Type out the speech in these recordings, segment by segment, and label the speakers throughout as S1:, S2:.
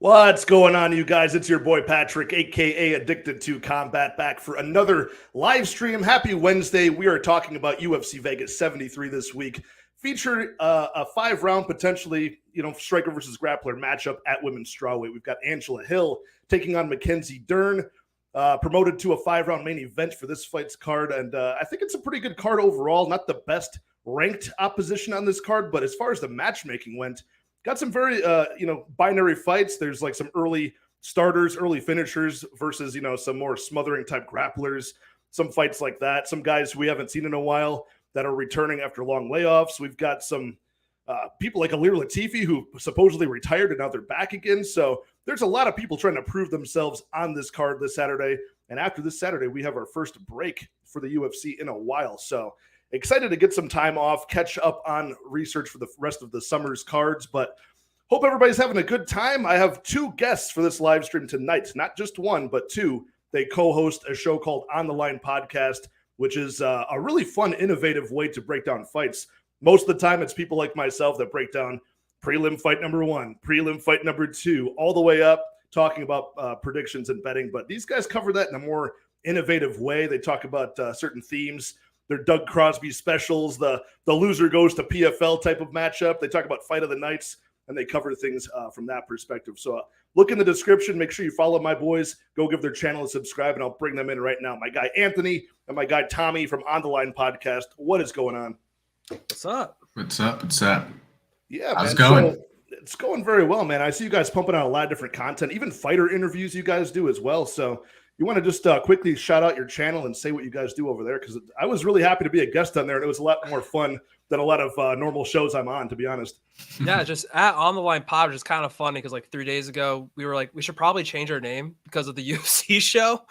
S1: What's going on, you guys? It's your boy Patrick, aka Addicted to Combat, back for another live stream. Happy Wednesday. We are talking about UFC Vegas 73 this week. Featured a 5-round, potentially, striker versus grappler matchup at women's strawweight. We've got Angela Hill taking on Mackenzie Dern, promoted to a 5-round main event for this fight's card. And I think it's a pretty good card overall. Not the best ranked opposition on this card, but as far as the matchmaking went, got some very, binary fights. There's like some early starters, early finishers versus, some more smothering type grapplers, some fights like that. Some guys we haven't seen in a while that are returning after long layoffs. We've got some people like Latifi who supposedly retired and now they're back again. So there's a lot of people trying to prove themselves on this card this Saturday. And after this Saturday, we have our first break for the UFC in a while. So excited to get some time off, catch up on research for the rest of the summer's cards, but hope everybody's having a good time. I have two guests for this live stream tonight, not just one, but two. They co-host a show called On the Line Podcast, which is a really fun, innovative way to break down fights. Most of the time, it's people like myself that break down prelim fight number 1, prelim fight number 2, all the way up, talking about predictions and betting. But these guys cover that in a more innovative way. They talk about certain themes. They're Doug Crosby specials, the loser goes to PFL type of matchup. They talk about fight of the nights, and they cover things from that perspective. So look in the description. Make sure you follow my boys. Go give their channel a subscribe, and I'll bring them in right now. My guy Anthony and my guy Tommy from On the Line Podcast. What is going on?
S2: What's up?
S3: What's up? What's up?
S1: Yeah,
S3: how's it
S1: going?
S3: going?
S1: So, it's going very well, man. I see you guys pumping out a lot of different content, even fighter interviews you guys do as well. So you want to just quickly shout out your channel and say what you guys do over there? Because I was really happy to be a guest on there, and it was a lot more fun than a lot of normal shows I'm on, to be honest.
S2: Yeah, just On the Line Pod, which is kind of funny because like 3 days ago, we were like, we should probably change our name because of the UFC show.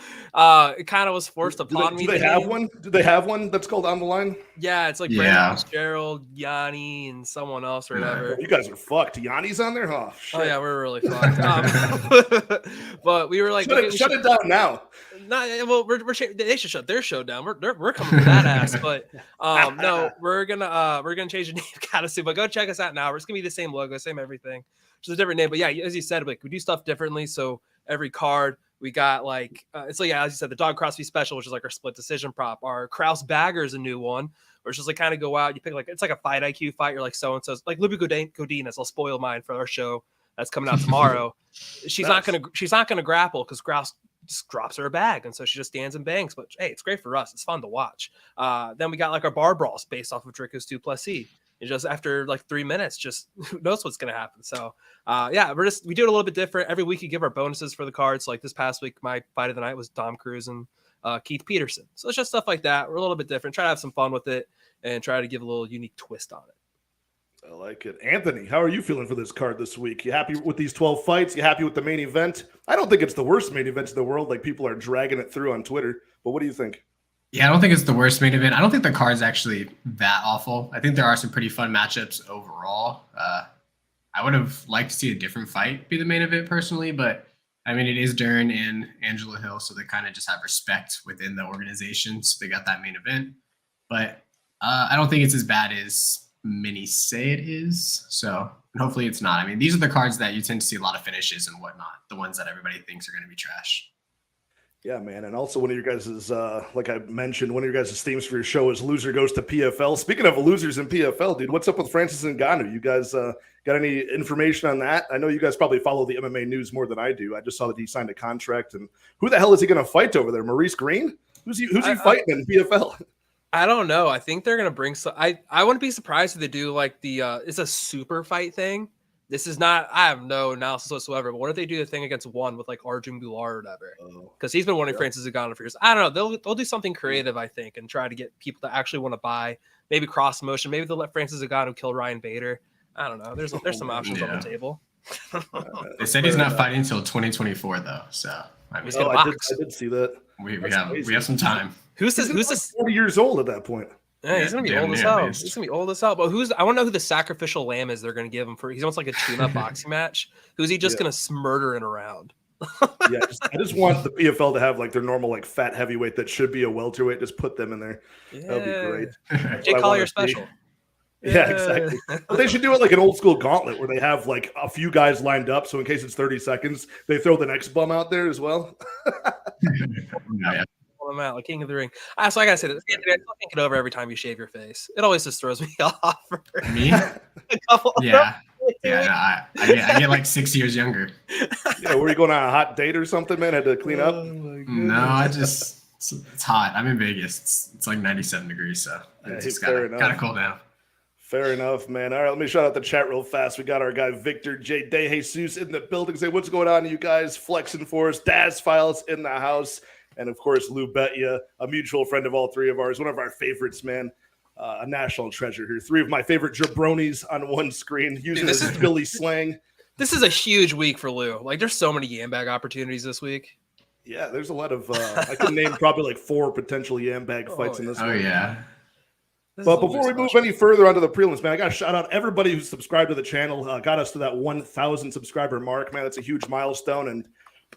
S2: It kind of was forced upon me.
S1: Do they have one? Do they have one that's called On the Line?
S2: Yeah, it's like Brandon Fitzgerald, Yanni, and someone else or whatever.
S1: You guys are fucked. Yanni's on there? Oh, shit.
S2: Oh yeah, we're really fucked. But we were like,
S1: shut it down now.
S2: Well, they should shut their show down. We're coming for that ass. But no, we're gonna change the name, kind of soon. But go check us out now. It's gonna be the same logo, same everything, just a different name. But yeah, as you said, like we do stuff differently. So every card we got like it's like as you said, the Dog Crosby special, which is like our split decision prop. Our Kraus Bagger is a new one, where it's just like kind of go out. You pick like it's like a fight IQ fight. You're like so and so's like Libby Godinez. I'll spoil mine for our show that's coming out tomorrow. She's not gonna grapple because Kraus just drops her a bag, and so she just stands and bangs. But hey, it's great for us. It's fun to watch. Then we got like our bar brawls based off of Dricus Duplessis. And just after like 3 minutes, just who knows what's gonna happen. So yeah, we do it a little bit different. Every week you give our bonuses for the cards. Like this past week, my fight of the night was Dom Cruz and Keith Peterson. So it's just stuff like that. We're a little bit different. Try to have some fun with it and try to give a little unique twist on it.
S1: I like it. Anthony, how are you feeling for this card this week? You happy with these 12 fights? You happy with the main event? I don't think it's the worst main event in the world. Like people are dragging it through on Twitter. But what do you think?
S3: Yeah, I don't think it's the worst main event. I don't think the card's actually that awful. I think there are some pretty fun matchups overall. I would have liked to see a different fight be the main event personally, but I mean, it is Dern and Angela Hill, so they kind of just have respect within the organization. So they got that main event. But I don't think it's as bad as many say it is, so hopefully it's not. I mean, these are the cards that you tend to see a lot of finishes and whatnot, the ones that everybody thinks are going to be trash.
S1: Yeah, man. And also one of your guys' like I mentioned, one of your guys' themes for your show is loser goes to PFL. Speaking of losers in PFL, dude, what's up with Francis Ngannou? You guys got any information on that? I know you guys probably follow the MMA news more than I do. I just saw that he signed a contract, and who the hell is he going to fight over there? Maurice Green? Who's he fighting in PFL?
S2: I don't know. I think they're gonna bring some. I wouldn't be surprised if they do like the it's a super fight thing. This is not. I have no analysis whatsoever. But what if they do the thing against one with like Arjun Goulart or whatever? Because he's been wanting Francis Ngannou for years. I don't know. They'll do something creative, I think, and try to get people to actually want to buy. Maybe cross motion. Maybe they'll let Francis Ngannou kill Ryan Bader. I don't know. There's some options on the table.
S3: They said he's not fighting until 2024 though. So I mean,
S1: I did see that.
S3: We have some time.
S2: Who's this?
S1: 40 years old at that point.
S2: Yeah, he's gonna be old as hell. He's gonna be old as hell. But I want to know who the sacrificial lamb is they're gonna give him for. He wants like a tune-up boxing match. Who's he just gonna murder in a round?
S1: Yeah, I just want the PFL to have like their normal like fat heavyweight that should be a welterweight. Just put them in there. Yeah. That'd be great.
S2: Jake Collier special.
S1: Yeah, exactly. But they should do it like an old school gauntlet where they have like a few guys lined up. So in case it's 30 seconds, they throw the next bum out there as well.
S3: Yeah.
S2: I'm out, like King of the Ring. So I gotta say this, Anthony, I still think it over every time you shave your face. It always just throws me off.
S3: Me?
S2: A couple
S3: Yeah. Yeah, no, I get like 6 years younger.
S1: Yeah, were you going on a hot date or something, man? Had to clean up?
S3: No, it's hot. I'm in Vegas. It's like 97 degrees, so I just gotta cool down.
S1: Fair enough, man. All right, let me shout out the chat real fast. We got our guy Victor J. De Jesus in the building. Say, what's going on, you guys? Flexing for us. Daz Files in the house. And, of course, Lou Betya, a mutual friend of all three of ours, one of our favorites, man. A national treasure here. Three of my favorite jabronis on one screen, using this Philly slang.
S2: This is a huge week for Lou. Like, there's so many yam bag opportunities this week.
S1: Yeah, there's a lot of I can name probably like 4 potential yam bag fights in this one.
S3: Oh, yeah.
S1: But before we move any further onto the prelims, man, I got to shout out everybody who's subscribed to the channel. Got us to that 1,000 subscriber mark, man. That's a huge milestone. And,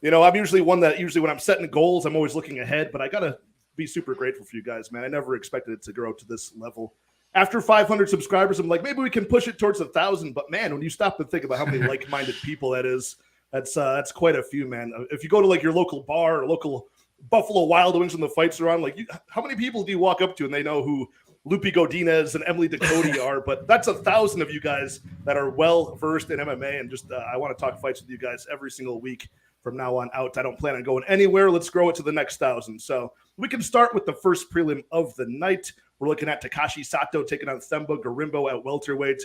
S1: you know, I'm usually one that when I'm setting goals, I'm always looking ahead. But I got to be super grateful for you guys, man. I never expected it to grow to this level. After 500 subscribers, I'm like, maybe we can push it towards 1,000. But, man, when you stop to think about how many like-minded people that is, that's quite a few, man. If you go to, like, your local bar or local Buffalo Wild Wings when the fights are on, like, how many people do you walk up to and they know who Lupi Godinez and Emily Ducote are? But that's 1,000 of you guys that are well versed in MMA, and just I want to talk fights with you guys every single week from now on out. I don't plan on going anywhere. Let's grow it to the next 1,000. So we can start with the first prelim of the night. We're looking at Takashi Sato taking on Themba Gorimbo at welterweight,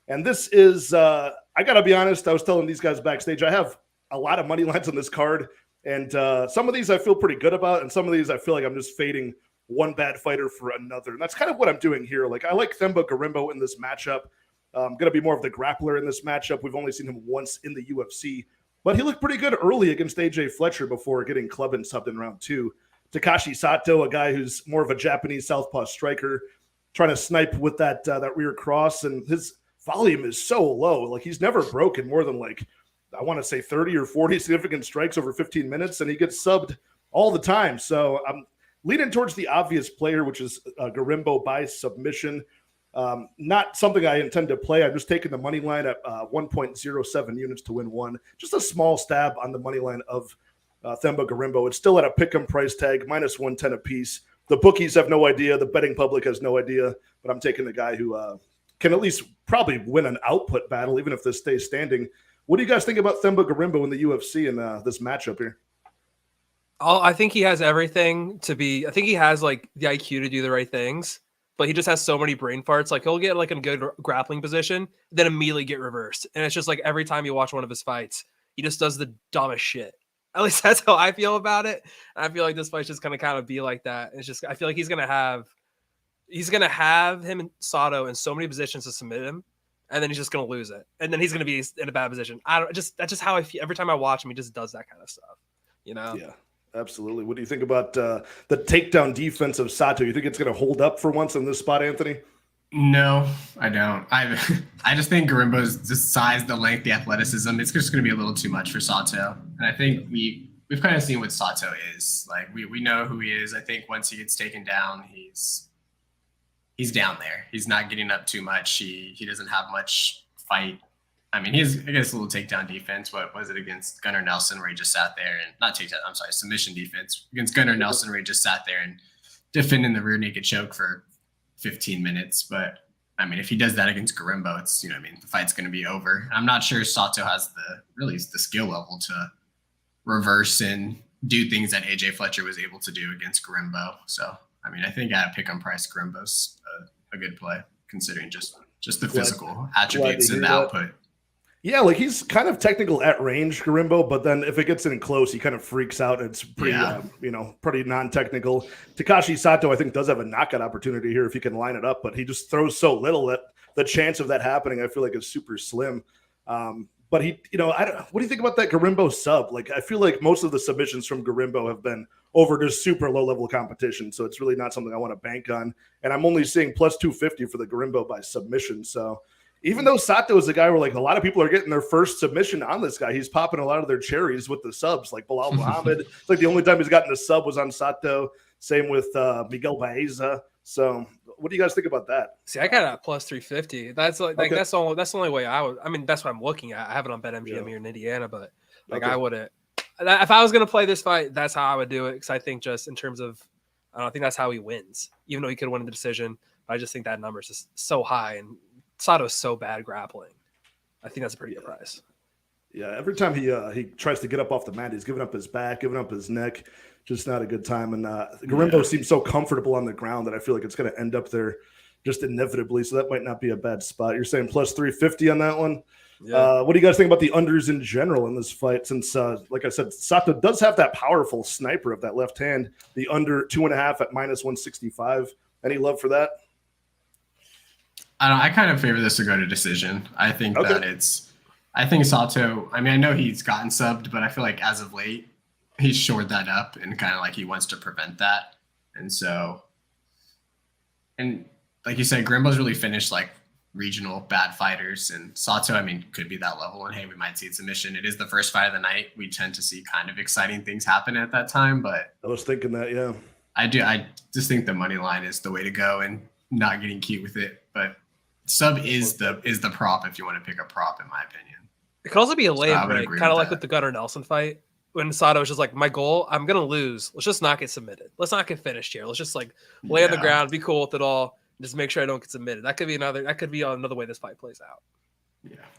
S1: and this is I gotta be honest. I was telling these guys backstage, I have a lot of money lines on this card, and some of these I feel pretty good about, and some of these I feel like I'm just fading one bad fighter for another. And that's kind of what I'm doing here. Like, I like Themba Gorimbo in this matchup. I'm going to be more of the grappler in this matchup. We've only seen him once in the UFC, but he looked pretty good early against AJ Fletcher before getting clubbed and subbed in round 2. Takashi Sato, a guy who's more of a Japanese southpaw striker, trying to snipe with that rear cross, and his volume is so low. Like, he's never broken more than, like, I want to say 30 or 40 significant strikes over 15 minutes, and he gets subbed all the time. So I'm leaning towards the obvious player, which is Gorimbo by submission. Not something I intend to play. I'm just taking the money line at 1.07 units to win one. Just a small stab on the money line of Themba Gorimbo. It's still at a pick'em price tag, minus 110 apiece. The bookies have no idea. The betting public has no idea. But I'm taking the guy who can at least probably win an output battle, even if this stays standing. What do you guys think about Themba Gorimbo in the UFC in this matchup here?
S2: I think he has everything to be. I think he has like the IQ to do the right things, but he just has so many brain farts. Like, he'll get like in a good grappling position, then immediately get reversed. And it's just like every time you watch one of his fights, he just does the dumbest shit. At least that's how I feel about it. I feel like this fight's just gonna kind of be like that. It's just, I feel like he's gonna have him and Sato in so many positions to submit him, and then he's just gonna lose it, and then he's gonna be in a bad position. That's just how I feel every time I watch him. He just does that kind of stuff, you know? Yeah.
S1: Absolutely. What do you think about the takedown defense of Sato? You think it's going to hold up for once in this spot, Anthony?
S3: No, I don't. I just think Gorimbo's just size, the length, the athleticism, it's just going to be a little too much for Sato. And I think we've kind of seen what Sato is. Like, we know who he is. I think once he gets taken down, he's down there. He's not getting up too much. He doesn't have much fight. I mean, he's, I guess, a little takedown defense. What was it against Gunnar Nelson where he just sat there and submission defense against Gunnar Nelson where he just sat there and defending the rear naked choke for 15 minutes. But I mean, if he does that against Gorimbo, it's, the fight's going to be over. I'm not sure Sato has the skill level to reverse and do things that AJ Fletcher was able to do against Gorimbo. So, I mean, I think at a pick-em price, Gorimbo's a good play considering just the physical attributes and the output.
S1: Yeah, like, he's kind of technical at range, Gorimbo, but then if it gets in close, he kind of freaks out. It's pretty, pretty non-technical. Takashi Sato, I think, does have a knockout opportunity here if he can line it up, but he just throws so little that the chance of that happening, I feel like, is super slim. But he, what do you think about that Gorimbo sub? Like, I feel like most of the submissions from Gorimbo have been over just super low-level competition, so it's really not something I want to bank on. And I'm only seeing plus 250 for the Gorimbo by submission, so even though Sato is a guy where, like, a lot of people are getting their first submission on this guy, he's popping a lot of their cherries with the subs. Like Bilal Muhammad, it's like the only time he's gotten a sub was on Sato. Same with Miguel Baeza. So What do you guys think about that?
S2: See, I got it at plus 350. That's like
S1: Okay.
S2: that's the only way I would. I mean, that's what I'm looking at. I have it on BetMGM
S1: Yeah.
S2: here in Indiana, but like
S1: Okay.
S2: I wouldn't. If I was gonna play this fight, that's how I would do it. Because I think just in terms of, I don't think that's how he wins. Even though he could win the decision, I just think that number is just so high, and Sato's so bad grappling. I think that's a pretty good price.
S1: Yeah, every time he tries to get up off the mat, he's giving up his back, giving up his neck. Just not a good time. And Gorimbo seems so comfortable on the ground that I feel like it's going to end up there just inevitably. So that might not be a bad spot. You're saying plus 350 on that one?
S2: Yeah.
S1: What do you guys think about the unders in general in this fight? Since, like I said, Sato does have that powerful sniper of that left hand, the under 2.5 at minus 165. Any love for that?
S3: I kind of favor this to go to decision. I think I think Sato, I mean, I know he's gotten subbed, but I feel like as of late, he's shored that up and kind of like he wants to prevent that. And so, and like you said, Gorimbo's really finished like regional bad fighters, and Sato, I mean, could be that level. And hey, we might see it submission. It is the first fight of the night. We tend to see kind of exciting things happen at that time, but
S1: I was thinking that, yeah.
S3: I just think the money line is the way to go and not getting cute with it. But sub is the prop if you want to pick a prop, in my opinion.
S2: It could also be a
S3: I
S2: lay-in
S3: would
S2: break,
S3: agree
S2: kind of
S3: with
S2: like
S3: that.
S2: with the Gunnar Nelson fight. When Sato was just like, my goal, I'm gonna lose. Let's just not get submitted. Let's not get finished here. Let's just like lay on the ground, be cool with it all, and just make sure I don't get submitted. That could be another way this fight plays out.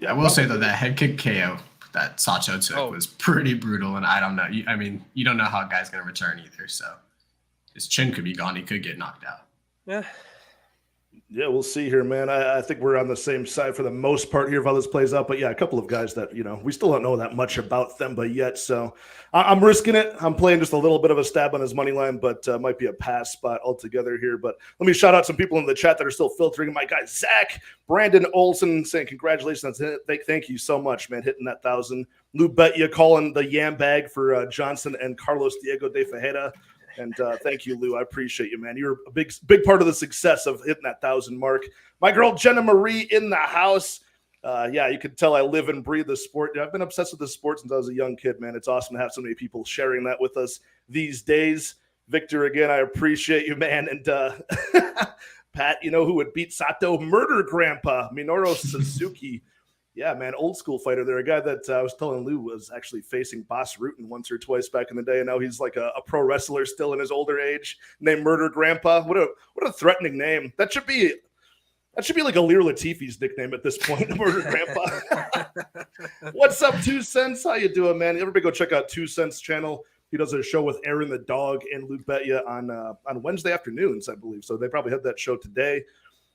S3: Yeah, I will say though that head kick KO that Sato took was pretty brutal, and I don't know. I mean, you don't know how a guy's gonna return either, so his chin could be gone. He could get knocked out.
S2: Yeah.
S1: Yeah, we'll see here, man. I think we're on the same side for the most part here of how this plays out. But yeah, a couple of guys that, we still don't know that much about them, but yet. So I'm risking it. I'm playing just a little bit of a stab on his money line, but might be a pass spot altogether here. But let me shout out some people in the chat that are still filtering. My guy, Zach, Brandon Olson saying congratulations. Thank you so much, man, hitting that 1,000. Lou Betya calling the yam bag for Johnson and Carlos Diego de Fajeda. And thank you, Lou. I appreciate you, man. You're a big part of the success of hitting that 1,000 mark. My girl, Jenna Marie, in the house. Yeah, you can tell I live and breathe the sport. I've been obsessed with the sport since I was a young kid, man. It's awesome to have so many people sharing that with us these days. Victor, again, I appreciate you, man. And Pat, who would beat Sato? Murder Grandpa, Minoru Suzuki. Yeah, man, old school fighter there. A guy that I was telling Lou was actually facing Bas Rutten once or twice back in the day, and now he's like a pro wrestler still in his older age, named Murder Grandpa. What a threatening name. That should be like Alir Latifi's nickname at this point, Murder Grandpa. What's up, 2 Cents? How you doing, man? Everybody go check out 2 Cents channel. He does a show with Aaron the Dog and Lou Betya on Wednesday afternoons, I believe. So they probably had that show today.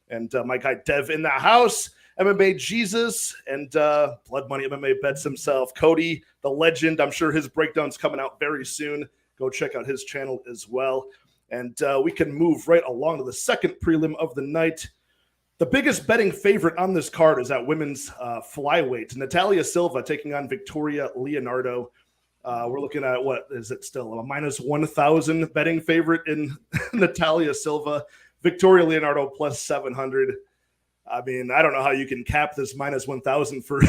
S1: And my guy Dev in the house. MMA Jesus and Blood Money MMA bets himself. Cody, the legend. I'm sure his breakdown's coming out very soon. Go check out his channel as well. And we can move right along to the second prelim of the night. The biggest betting favorite on this card is at women's flyweight. Natalia Silva taking on Victoria Leonardo. We're looking at, what is it still? A minus 1,000 betting favorite in Natalia Silva. Victoria Leonardo plus 700. I mean, I don't know how you can cap this minus 1,000 for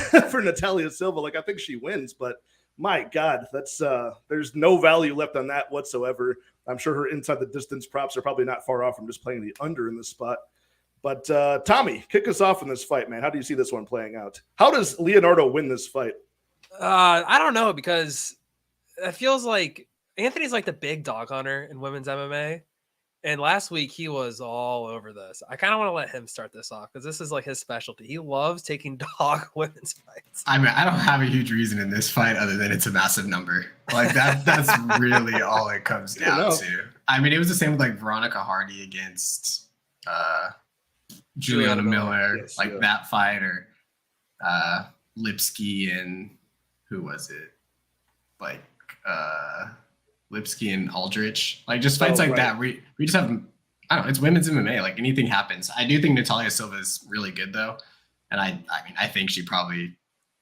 S1: Natalia Silva. Like, I think she wins, but my God, that's there's no value left on that whatsoever. I'm sure her inside the distance props are probably not far off from just playing the under in this spot. But Tommy, kick us off in this fight, man. How do you see this one playing out? How does Leonardo win this fight?
S2: I don't know, because it feels like Anthony's like the big dog hunter in women's MMA. And last week, he was all over this. I kind of want to let him start this off because this is like his specialty. He loves taking dog women's fights.
S3: I mean, I don't have a huge reason in this fight other than it's a massive number. Like that's really all it comes down to. I mean, it was the same with like Veronica Hardy against Juliana Miller, that fight, or Lipsky and who was it? Like Lipsky and Aldrich, like just fights that. We just have, I don't know, it's women's MMA. Like anything happens. I do think Natalia Silva is really good though, and I mean I think she probably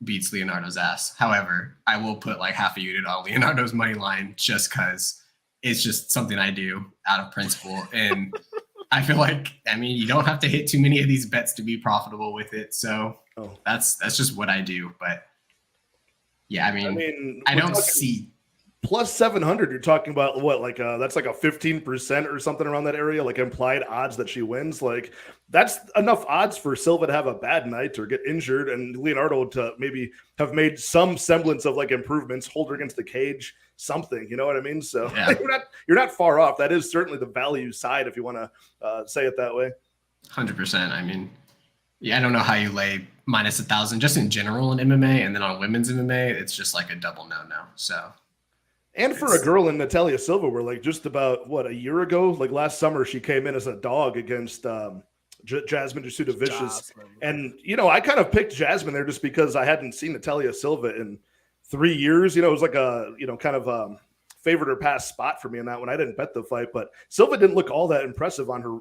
S3: beats Leonardo's ass. However, I will put like half a unit on Leonardo's money line just because it's just something I do out of principle, and I feel like you don't have to hit too many of these bets to be profitable with it. So that's just what I do. But yeah, I mean I don't see
S1: plus 700, you're talking about what, like that's like a 15% or something around that area, like implied odds that she wins. Like that's enough odds for Silva to have a bad night or get injured, and Leonardo to maybe have made some semblance of like improvements, hold her against the cage, something, you know what I mean? So
S3: Yeah.
S1: you're not far off. That is certainly the value side, if you want to say it that way.
S3: 100%. I mean, yeah, I don't know how you lay minus 1,000 just in general in MMA, and then on women's MMA, it's just like a double no. So.
S1: And for a girl in Natalia Silva, we're like just about a year ago, like last summer, she came in as a dog against Jasmine Jasudavicius. And, I kind of picked Jasmine there just because I hadn't seen Natalia Silva in 3 years. It was like a, kind of favored or past spot for me in that one. I didn't bet the fight, but Silva didn't look all that impressive on her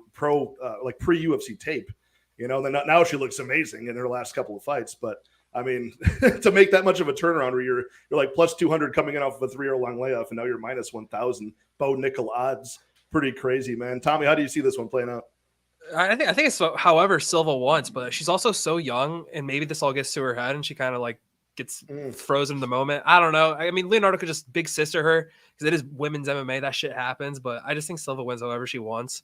S1: pre-UFC tape. Then now she looks amazing in her last couple of fights, but I mean, to make that much of a turnaround where you're like plus 200 coming in off of a 3-year long layoff, and now you're minus 1,000 Bo nickel odds, pretty crazy, man. Tommy, how do you see this one playing out?
S2: I think it's however Silva wants, but she's also so young, and maybe this all gets to her head, and she kind of like gets frozen in the moment. I don't know. I mean, Leonardo could just big sister her because it is women's MMA. That shit happens, but I just think Silva wins however she wants.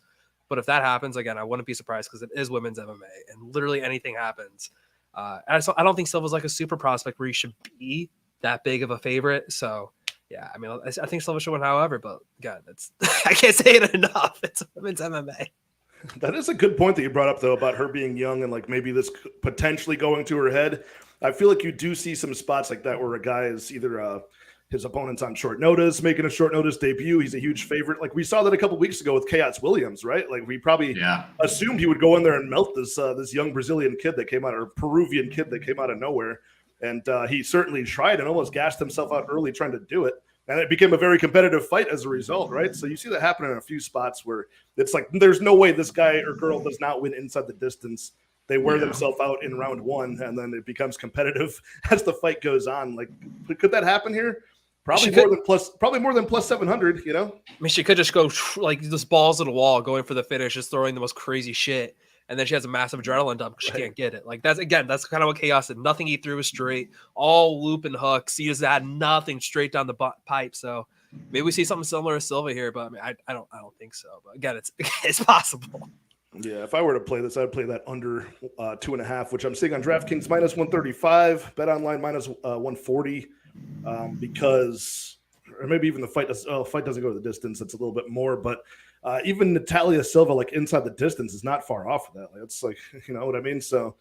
S2: But if that happens again, I wouldn't be surprised because it is women's MMA, and literally anything happens. I don't think Silva's like a super prospect where you should be that big of a favorite. So yeah, I mean, I think Silva should win, however, but God, that's I can't say it enough. It's women's MMA.
S1: That is a good point that you brought up, though, about her being young and like maybe this potentially going to her head. I feel like you do see some spots like that where a guy is either his opponent's on short notice, making a short notice debut. He's a huge favorite. Like we saw that a couple weeks ago with Chaos Williams, right? Like we probably assumed he would go in there and melt this young Brazilian kid that came out, or Peruvian kid that came out of nowhere. And he certainly tried and almost gassed himself out early trying to do it. And it became a very competitive fight as a result, right? So you see that happen in a few spots where it's like there's no way this guy or girl does not win inside the distance. They wear themselves out in round one, and then it becomes competitive as the fight goes on. Like, could that happen here? Probably more than plus 700, I
S2: mean, she could just go like just balls to the wall, going for the finish, just throwing the most crazy shit. And then she has a massive adrenaline dump because she can't get it. Like that's kind of what Chaos did. Nothing he threw was straight, all loop and hooks. He just had nothing straight down the pipe. So maybe we see something similar to Silva here, but I mean, I don't think so. But again, it's possible.
S1: Yeah, if I were to play this, I'd play that under 2.5, which I'm seeing on DraftKings minus 135, Bet Online minus 140, because, or maybe even the fight doesn't go to the distance. It's a little bit more, but even Natalia Silva, like inside the distance, is not far off of that. Like, it's like, you know what I mean? So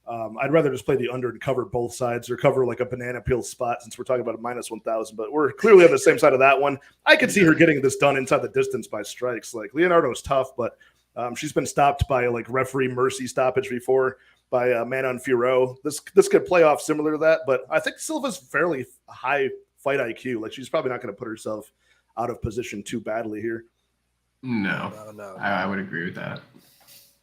S1: I'd rather just play the under and cover both sides, or cover like a banana peel spot, since we're talking about a minus 1,000. But we're clearly on the same side of that one. I could see her getting this done inside the distance by strikes. Like Leonardo's tough, but she's been stopped by like referee mercy stoppage before by Manon Fiore. This could play off similar to that, but I think Silva's fairly high fight IQ. Like she's probably not going to put herself out of position too badly here.
S3: No. I would agree with that.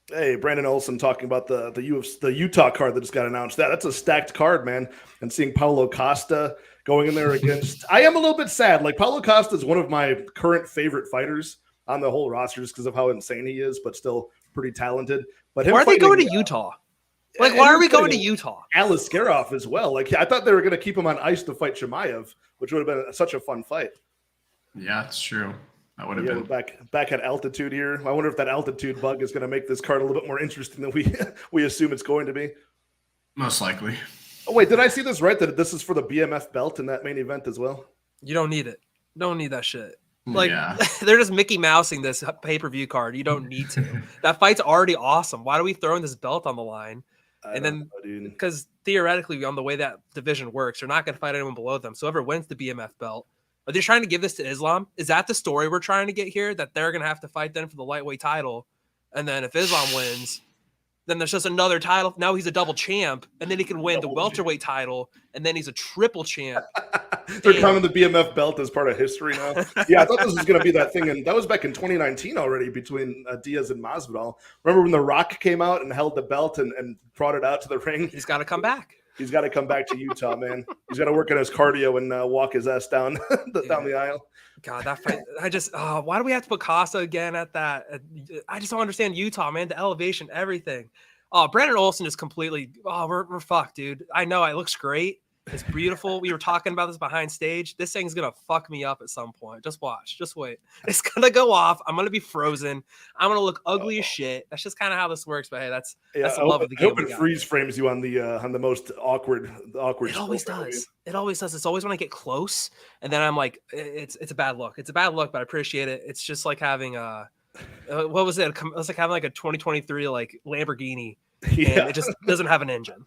S1: Hey, Brandon Olson talking about the UFC, the Utah card that just got announced. That's a stacked card, man. And seeing Paulo Costa going in there against, I am a little bit sad. Like Paulo Costa is one of my current favorite fighters on the whole roster just because of how insane he is, but still pretty talented. But
S2: why are they going to Utah? Like, why are we going to Utah?
S1: Aliskerov as well. Like, I thought they were going to keep him on ice to fight Chimaev, which would have been such a fun fight.
S3: Yeah, it's true. That would have been
S1: back at altitude here. I wonder if that altitude bug is going to make this card a little bit more interesting than we assume it's going to be.
S3: Most likely.
S1: Oh wait, did I see this right? That this is for the BMF belt in that main event as well?
S2: You don't need it. Don't need that shit. Like they're just Mickey Mousing this pay-per-view card. You don't need to. That fight's already awesome. Why are we throwing this belt on the line? Because theoretically, on the way that division works, you're not going to fight anyone below them. So whoever wins the BMF belt, are they trying to give this to Islam? Is that the story we're trying to get here? That they're going to have to fight then for the lightweight title, and then if Islam wins, then there's just another title. Now he's a double champ, and then he can win the welterweight title, and then he's a triple champ.
S1: They're counting the BMF belt as part of history now. Yeah, I thought this was going to be that thing, and that was back in 2019 already between Diaz and Masvidal. Remember when The Rock came out and held the belt and brought it out to the ring?
S2: He's got to come back.
S1: He's got to come back to Utah, man. He's got to work on his cardio and walk his ass down down the aisle.
S2: God, that fight! I just why do we have to put Costa again at that? I just don't understand Utah, man. The elevation, everything. Oh, Brandon Olson is completely. Oh, we're fucked, dude. I know it looks great, It's beautiful. We were talking about this behind stage. This thing's gonna fuck me up at some point. Just watch. Just wait. It's gonna go off. I'm gonna be frozen. I'm gonna look ugly as shit. That's just kind of how this works. But hey, that's the love of the game.
S1: I hope it freeze frames you on the most awkward.
S2: It always does. It always does. It's always when I get close, and then I'm like, it's a bad look. It's a bad look, but I appreciate it. It's just like having what was it? It was like having like a 2023 like Lamborghini.
S1: Yeah.
S2: And it just doesn't have an engine.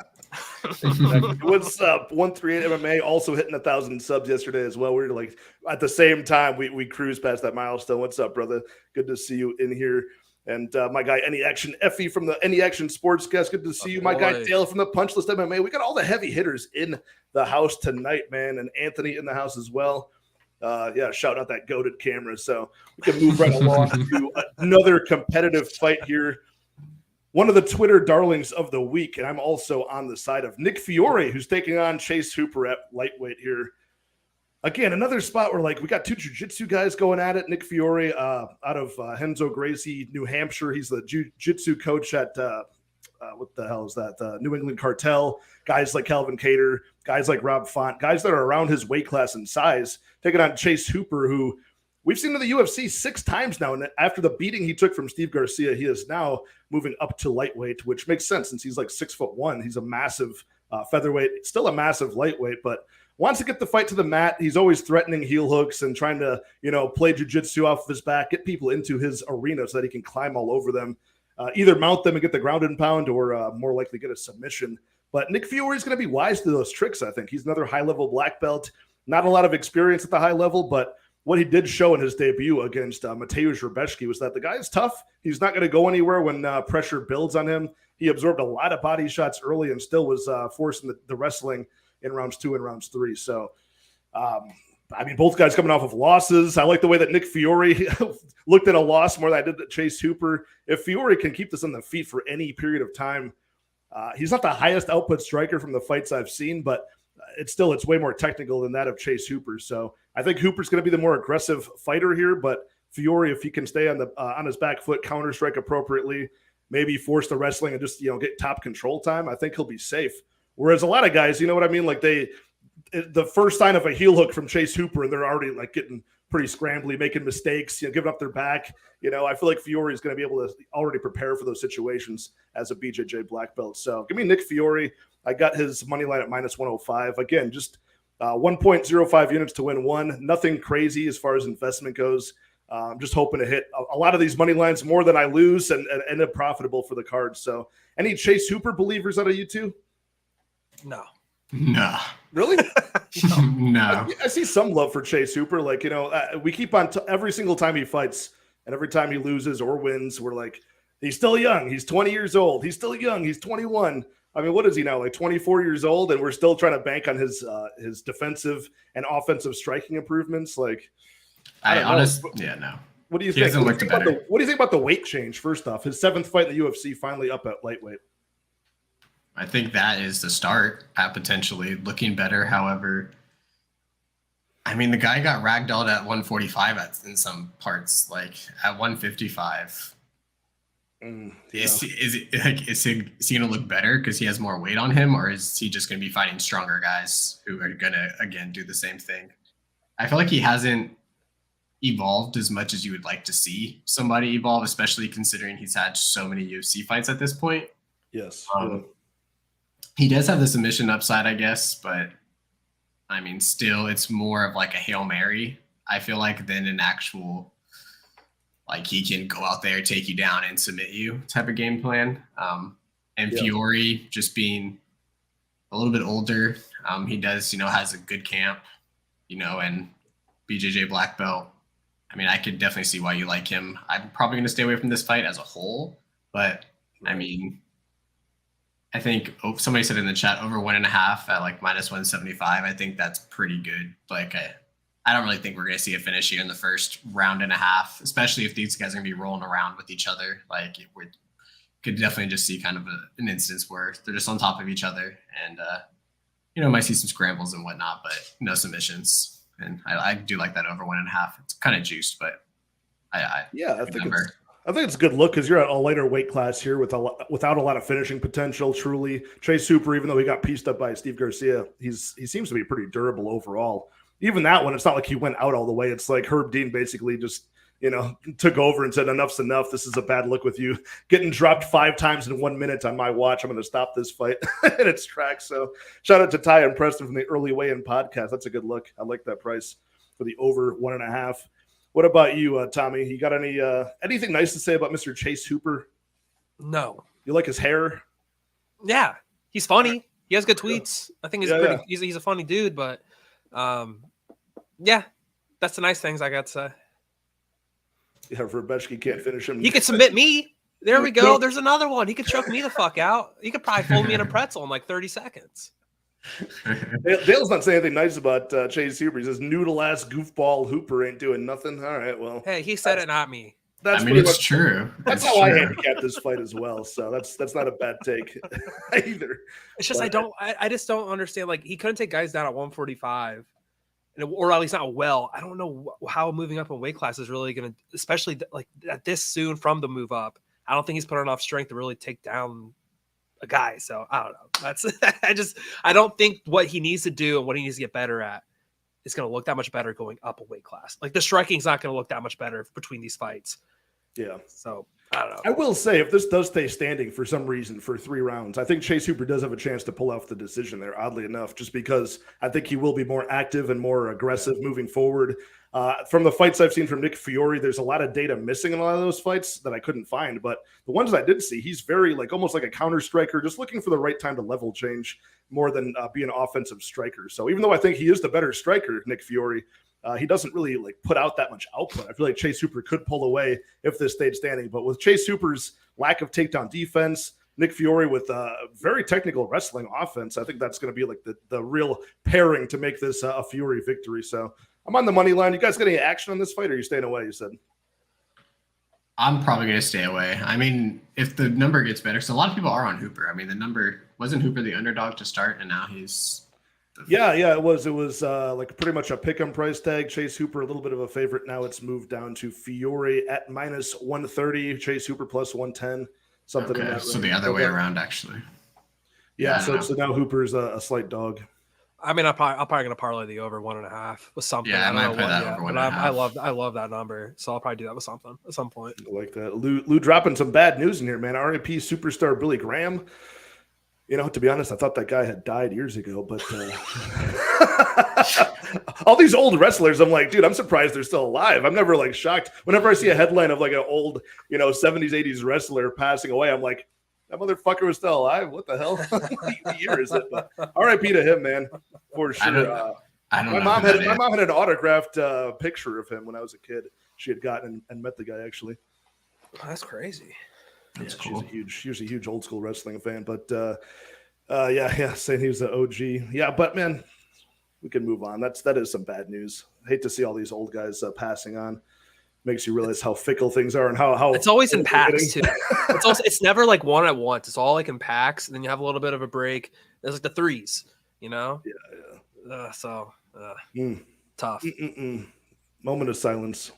S1: What's up? 138 MMA also hitting 1,000 subs yesterday as well. We were like at the same time we cruised past that milestone. What's up, brother? Good to see you in here. And my guy Any Action Effie from the Any Action Sportscast. Good to see you. My guy Dale from the Punch List MMA. We got all the heavy hitters in the house tonight, man. And Anthony in the house as well. Shout out that goated camera. So we can move right along to another competitive fight here. One of the Twitter darlings of the week, and I'm also on the side of Nick Fiore, who's taking on Chase Hooper at lightweight here. Again, another spot where like we got two jiu-jitsu guys going at it. Nick Fiore out of Henzo Gracie, New Hampshire. He's the jiu-jitsu coach at what the hell is that? New England Cartel. Guys like Calvin Cater, guys like Rob Font, guys that are around his weight class and size, taking on Chase Hooper, who we've seen in the UFC 6 times now. And after the beating he took from Steve Garcia, he is now moving up to lightweight, which makes sense since he's like 6'1". He's a massive featherweight, still a massive lightweight, but wants to get the fight to the mat. He's always threatening heel hooks and trying to, play jiu-jitsu off of his back, get people into his arena so that he can climb all over them, either mount them and get the ground and pound or more likely get a submission. But Nick Fiore is going to be wise to those tricks, I think. He's another high-level black belt. Not a lot of experience at the high level, but what he did show in his debut against Mateusz Rebecki was that the guy is tough. He's not going to go anywhere when pressure builds on him. He absorbed a lot of body shots early and still was forcing the wrestling in rounds 2 and rounds 3. So, both guys coming off of losses. I like the way that Nick Fiore looked at a loss more than I did at Chase Hooper. If Fiore can keep this on the feet for any period of time, he's not the highest output striker from the fights I've seen, but it's way more technical than that of Chase Hooper. So I think Hooper's going to be the more aggressive fighter here, but Fiore, if he can stay on his back foot, counter strike appropriately, maybe force the wrestling and just, get top control time, I think he'll be safe. Whereas a lot of guys, you know what I mean? Like the first sign of a heel hook from Chase Hooper, and they're already like getting pretty scrambly, making mistakes, giving up their back. I feel like Fiore is going to be able to already prepare for those situations as a BJJ black belt. So give me Nick Fiore. I got his money line at -105. Again, just 1.05 units to win one. Nothing crazy as far as investment goes. I'm just hoping to hit a lot of these money lines more than I lose and end up profitable for the card. So any Chase Hooper believers out of you two?
S2: No.
S1: Really?
S3: No.
S1: I see some love for Chase Hooper. Like, we keep on every single time he fights and every time he loses or wins, we're like, he's still young. He's 20 years old. He's still young. He's 21. What is he now? Like 24 years old, and we're still trying to bank on his defensive and offensive striking improvements. Like,
S3: no.
S1: What do you think? What do you think about the weight change? First off, his 7th fight in the UFC, finally up at lightweight.
S3: I think that is the start at potentially looking better. However, the guy got ragdolled at 145 in some parts, like at 155. Is he going to look better because he has more weight on him, or is he just going to be fighting stronger guys who are going to, again, do the same thing? I feel like he hasn't evolved as much as you would like to see somebody evolve, especially considering he's had so many UFC fights at this point.
S1: Yes.
S3: He does have the submission upside, I guess, but still it's more of like a Hail Mary, I feel like, than an actual, like, he can go out there, take you down, and submit you type of game plan. Fiore just being a little bit older, he does, has a good camp, and BJJ black belt. I could definitely see why you like him. I'm probably going to stay away from this fight as a whole, but I think somebody said in the chat over 1.5 at like -175. I think that's pretty good. Like, I don't really think we're going to see a finish here in the first round and a half, especially if these guys are going to be rolling around with each other. Like, we could definitely just see kind of an instance where they're just on top of each other and, might see some scrambles and whatnot, but no submissions. And I do like that over 1.5. It's kind of juiced, but I
S1: I think it's a good look because you're at a lighter weight class here without a lot of finishing potential. Truly, Chase Hooper, even though he got pieced up by Steve Garcia, he seems to be pretty durable overall. Even that one, it's not like he went out all the way. It's like Herb Dean basically just took over and said, "Enough's enough. This is a bad look with you getting dropped 5 times in 1 minute on my watch. I'm going to stop this fight in its tracks." So shout out to Ty and Preston from the Early Weigh-In podcast. That's a good look. I like that price for the over 1.5. What about you, Tommy? You got anything nice to say about Mr. Chase Hooper?
S2: No.
S1: You like his hair?
S2: Yeah, he's funny. He has good tweets. I think he's a funny dude. But yeah, that's the nice things I got to say.
S1: Yeah, Verbeshki can't finish him.
S2: He could submit me. There we go. There's another one. He could choke me the fuck out. He could probably fold me in a pretzel in like 30 seconds.
S1: Dale's not saying anything nice about Chase Hooper. He says noodle-ass goofball Hooper ain't doing nothing. All right, well.
S2: Hey, he said it, not me.
S3: It's true.
S1: That's how I handicap this fight as well. So that's not a bad take either.
S2: It's just I just don't understand. Like, he couldn't take guys down at 145. Or at least not well. I don't know how moving up in weight class is really going to, especially like at this soon from the move up. I don't think he's put enough strength to really take down a guy. So I don't know. I don't think what he needs to do and what he needs to get better at is going to look that much better going up a weight class. Like the striking's not going to look that much better between these fights.
S1: Yeah.
S2: So I don't know.
S1: I will say if this does stay standing for some reason for 3 rounds, I think Chase Hooper does have a chance to pull off the decision there, oddly enough, just because I think he will be more active and more aggressive moving forward. From the fights I've seen from Nick Fiore, there's a lot of data missing in a lot of those fights that I couldn't find. But the ones I did see, he's very almost like a counter striker, just looking for the right time to level change more than be an offensive striker. So even though I think he is the better striker, Nick Fiore, he doesn't really put out that much output. I feel like Chase Hooper could pull away if this stayed standing. But with Chase Hooper's lack of takedown defense, Nick Fiore with very technical wrestling offense, I think that's going to be like the real pairing to make this a Fiore victory. So I'm on the money line. You guys got any action on this fight, or are you staying away, you said?
S3: I'm probably going to stay away. I mean, if the number gets better, so a lot of people are on Hooper. I mean, the number wasn't Hooper the underdog to start, and now he's
S1: Yeah, it was like pretty much a pick-em price tag. Chase Hooper a little bit of a favorite. Now it's moved down to Fiore at -130, Chase Hooper plus 110, something.
S3: Okay, so the other way around, actually.
S1: Yeah, so now Hooper's a slight dog.
S2: I mean, I'm probably going to parlay the over 1.5 with something.
S3: Yeah, I might
S2: don't
S3: play
S2: know
S3: that
S2: what
S3: over
S2: yet,
S3: 1.5.
S2: but I love that number, so I'll probably do that with something at some point.
S1: I like that. Lou dropping some bad news in here, man. RIP superstar Billy Graham. To be honest, I thought that guy had died years ago, but all these old wrestlers, I'm like, dude, I'm surprised they're still alive. I'm never shocked. Whenever I see a headline of an old, 70s, 80s wrestler passing away, I'm like, that motherfucker was still alive. What the hell? What year is it? But RIP to him, man, for sure.
S3: I don't know.
S1: My mom had an autographed picture of him when I was a kid. She had gotten and met the guy actually.
S2: Oh, that's crazy.
S3: That's cool.
S1: She was a huge old school wrestling fan, but saying he was the OG. Yeah, but man, we can move on. That is some bad news. I hate to see all these old guys passing on. Makes you realize how fickle things are and how
S2: it's always in packs too. It's never like one at once. It's all like in packs, and then you have a little bit of a break. There's like the threes,
S1: Yeah.
S2: Tough.
S1: Moment of silence.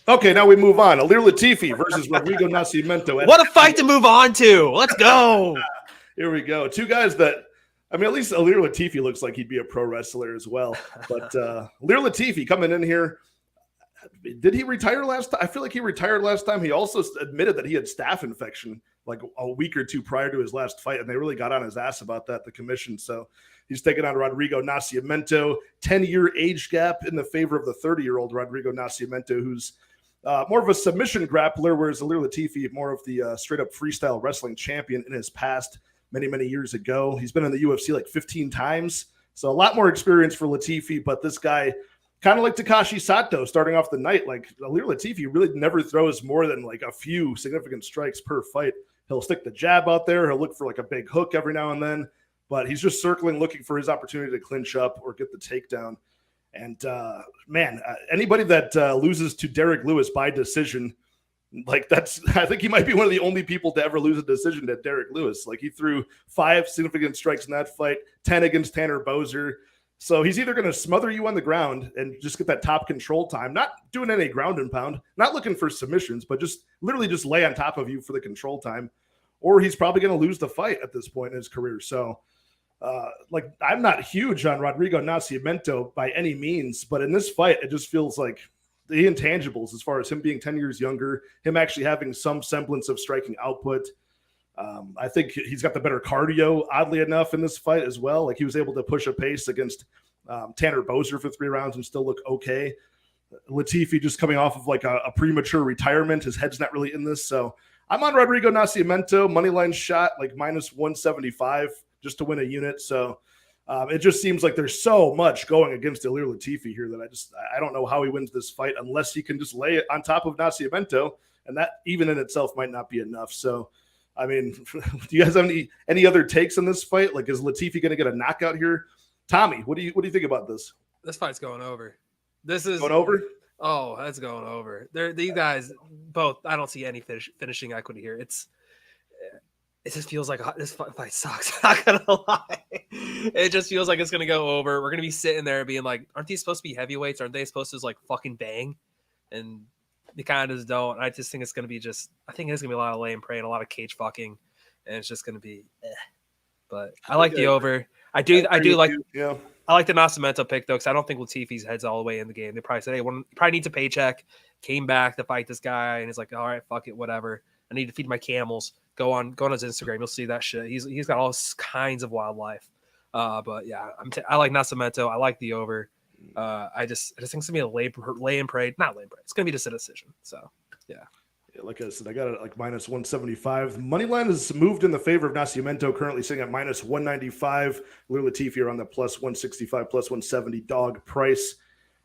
S1: Okay, now we move on. Alir Latifi versus Rodrigo Nascimento.
S2: What a fight to move on to. Let's go.
S1: Here we go. 2 guys that, at least Alir Latifi looks like he'd be a pro wrestler as well. But Alir Latifi coming in here. Did he retire last time? I feel like he retired last time. He also admitted that he had staph infection like a week or 2 prior to his last fight, and they really got on his ass about that, the commission. So he's taking on Rodrigo Nascimento, 10-year age gap in the favor of the 30-year-old Rodrigo Nascimento, who's more of a submission grappler, whereas Alir Latifi, more of the straight-up freestyle wrestling champion in his past many, many years ago. He's been in the UFC like 15 times, so a lot more experience for Latifi, but this guy, kind of like Takashi Sato starting off the night, like Alir Latifi really never throws more than like a few significant strikes per fight. He'll stick the jab out there. He'll look for like a big hook every now and then, but he's just circling, looking for his opportunity to clinch up or get the takedown. And anybody that loses to Derek Lewis by decision, I think he might be one of the only people to ever lose a decision to Derek Lewis. Like he threw 5 significant strikes in that fight, 10 against Tanner Bowser. So he's either going to smother you on the ground and just get that top control time, not doing any ground and pound, not looking for submissions, but just literally just lay on top of you for the control time, or he's probably going to lose the fight at this point in his career. So I'm not huge on Rodrigo Nascimento by any means, but in this fight, it just feels like the intangibles as far as him being 10 years younger, him actually having some semblance of striking output. I think he's got the better cardio, oddly enough, in this fight as well. Like he was able to push a pace against Tanner Boser for 3 rounds and still look okay. Latifi just coming off of like a premature retirement. His head's not really in this. So I'm on Rodrigo Nascimento, moneyline shot, like -175 just to win a unit. So it just seems like there's so much going against Ilir Latifi here that I don't know how he wins this fight unless he can just lay it on top of Nascimento, and that even in itself might not be enough. So, I mean, do you guys have any other takes on this fight? Like, is Latifi going to get a knockout here? Tommy, what do you think about this?
S2: This fight's going over. This is
S1: going over.
S2: Oh, that's going over. These guys both. I don't see any finishing equity here. It just feels like this fight sucks. I'm not gonna lie. It just feels like it's gonna go over. We're gonna be sitting there being like, aren't these supposed to be heavyweights? Aren't they supposed to like fucking bang? And they kind of just don't. I just think it's gonna be I think it's gonna be a lot of lay and pray and a lot of cage fucking, and it's just gonna be. But I like the over. I do like.
S1: Yeah.
S2: I like the Nascimento pick though, because I don't think Latifi's head's all the way in the game. They probably said, "Hey, probably needs a paycheck." Came back to fight this guy, and he's like, "All right, fuck it, whatever. I need to feed my camels." Go on his Instagram. You'll see that shit. He's got all kinds of wildlife. But yeah, I like Nascimento. I like the over. I just think it's gonna be a lay and pray. Not lay and pray. It's gonna be just a decision. So yeah.
S1: Like I said, I got it like -175. Money line has moved in the favor of Nascimento, currently sitting at -195. Ilir Latifi are on the +165, +170 dog price.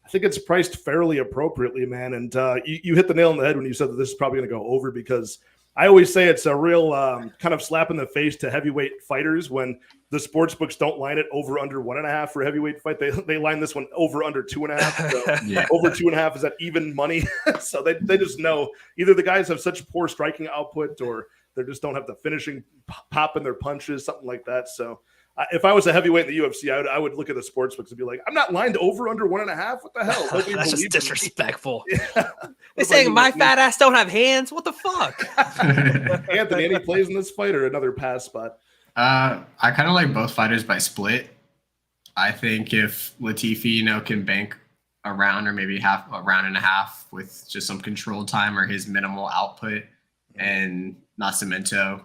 S1: I think it's priced fairly appropriately, man. And you hit the nail on the head when you said that this is probably going to go over, because I always say it's a real kind of slap in the face to heavyweight fighters when the sports books don't line it over under 1.5 for a heavyweight fight. They line this one over under 2.5. So
S3: Yeah.
S1: Over 2.5 is that even money. So they just know either the guys have such poor striking output or they just don't have the finishing pop in their punches, something like that. So if I was a heavyweight in the UFC, I would look at the sports books and be like, I'm not lined over under 1.5. What the hell?
S2: That's just disrespectful.
S1: Yeah.
S2: They're saying my fat ass don't have hands. What the fuck?
S1: Anthony, any plays in this fight or another pass spot?
S3: I kind of like both fighters by split. I think if Latifi, can bank a round or maybe a round and a half with just some control time or his minimal output, and Nascimento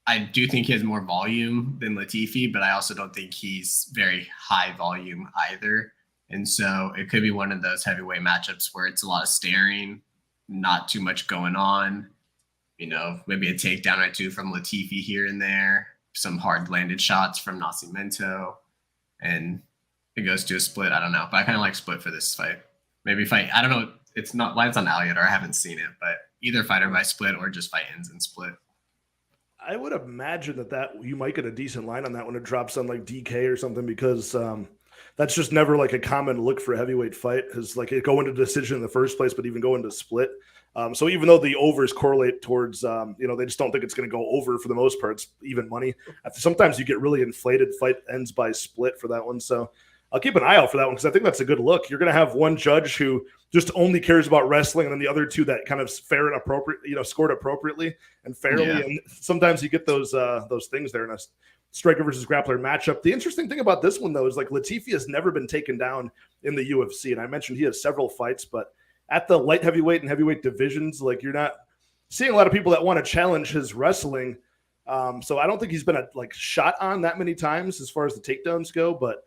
S3: I do think he has more volume than Latifi, but I also don't think he's very high volume either. And so it could be one of those heavyweight matchups where it's a lot of staring, not too much going on. Maybe a takedown or two from Latifi here and there, some hard landed shots from Nascimento, and it goes to a split. I don't know, but I kind of like split for this fight. Maybe fight. I don't know. It's not lights on Al yet, or I haven't seen it, but either fighter by split or just fight ends in split.
S1: I would imagine that you might get a decent line on that when it drops on like DK or something, because that's just never like a common look for a heavyweight fight, is like it go into decision in the first place, but even go into split. So even though the overs correlate towards, they just don't think it's going to go over for the most part. It's even money. Sometimes you get really inflated fight ends by split for that one. So I'll keep an eye out for that one, because I think that's a good look. You're going to have one judge who just only cares about wrestling, and then the other two that kind of fair and appropriate, scored appropriately and fairly. Yeah. And sometimes you get those things there in a striker versus grappler matchup. The interesting thing about this one, though, is like Latifi has never been taken down in the UFC, and I mentioned he has several fights, but at the light heavyweight and heavyweight divisions, like you're not seeing a lot of people that want to challenge his wrestling. So I don't think he's been shot on that many times as far as the takedowns go, but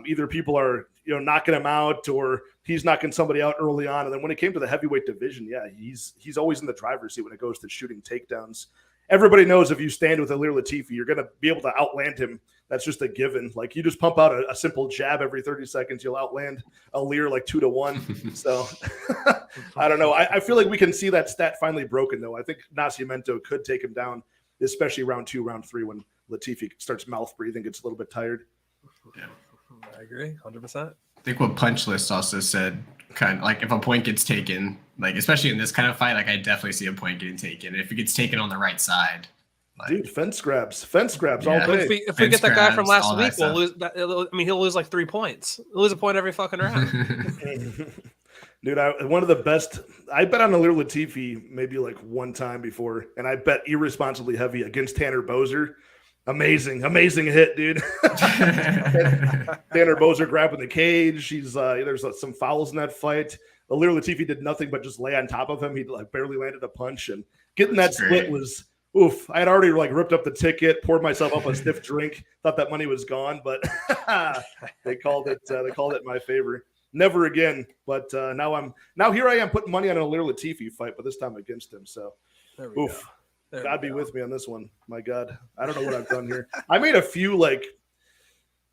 S1: either people are knocking him out or he's knocking somebody out early on. And then when it came to the heavyweight division, yeah, he's always in the driver's seat when it goes to shooting takedowns. Everybody knows if you stand with Ilir Latifi, you're going to be able to outland him. That's just a given. Like you just pump out a simple jab every 30 seconds, you'll outland Ilir like 2-1. So I don't know. I feel like we can see that stat finally broken, though. I think Nascimento could take him down, especially round 2, round 3, when Latifi starts mouth breathing, gets a little bit tired.
S3: Yeah.
S2: I agree, 100%.
S3: I think what Punch List also said, kind of like if a point gets taken, like especially in this kind of fight, like I definitely see a point getting taken. If it gets taken on the right side, Like,
S1: dude, fence grabs all
S3: Yeah.
S1: day.
S2: If we get that guy from
S3: grabs,
S2: last
S3: all that
S2: week, we'll
S3: stuff.
S2: lose. I mean, he'll lose like 3 points. He'll lose a point every fucking round.
S1: Dude, one of the best. I bet on Alir Latifi maybe like one time before, and I bet irresponsibly heavy against Tanner Boser. Amazing hit, dude. Tanner Boser grabbing the cage. There's some fouls in that fight. Alir Latifi did nothing but just lay on top of him. He like barely landed a punch, and getting that split was oof. I had already like ripped up the ticket, poured myself up a stiff drink, thought that money was gone, but they called it. They called it in my favor. Never again. But now here I am putting money on an Alir Latifi fight, but this time against him. So, oof. God be with me on this one. My God, I don't know what I've done here. I made a few like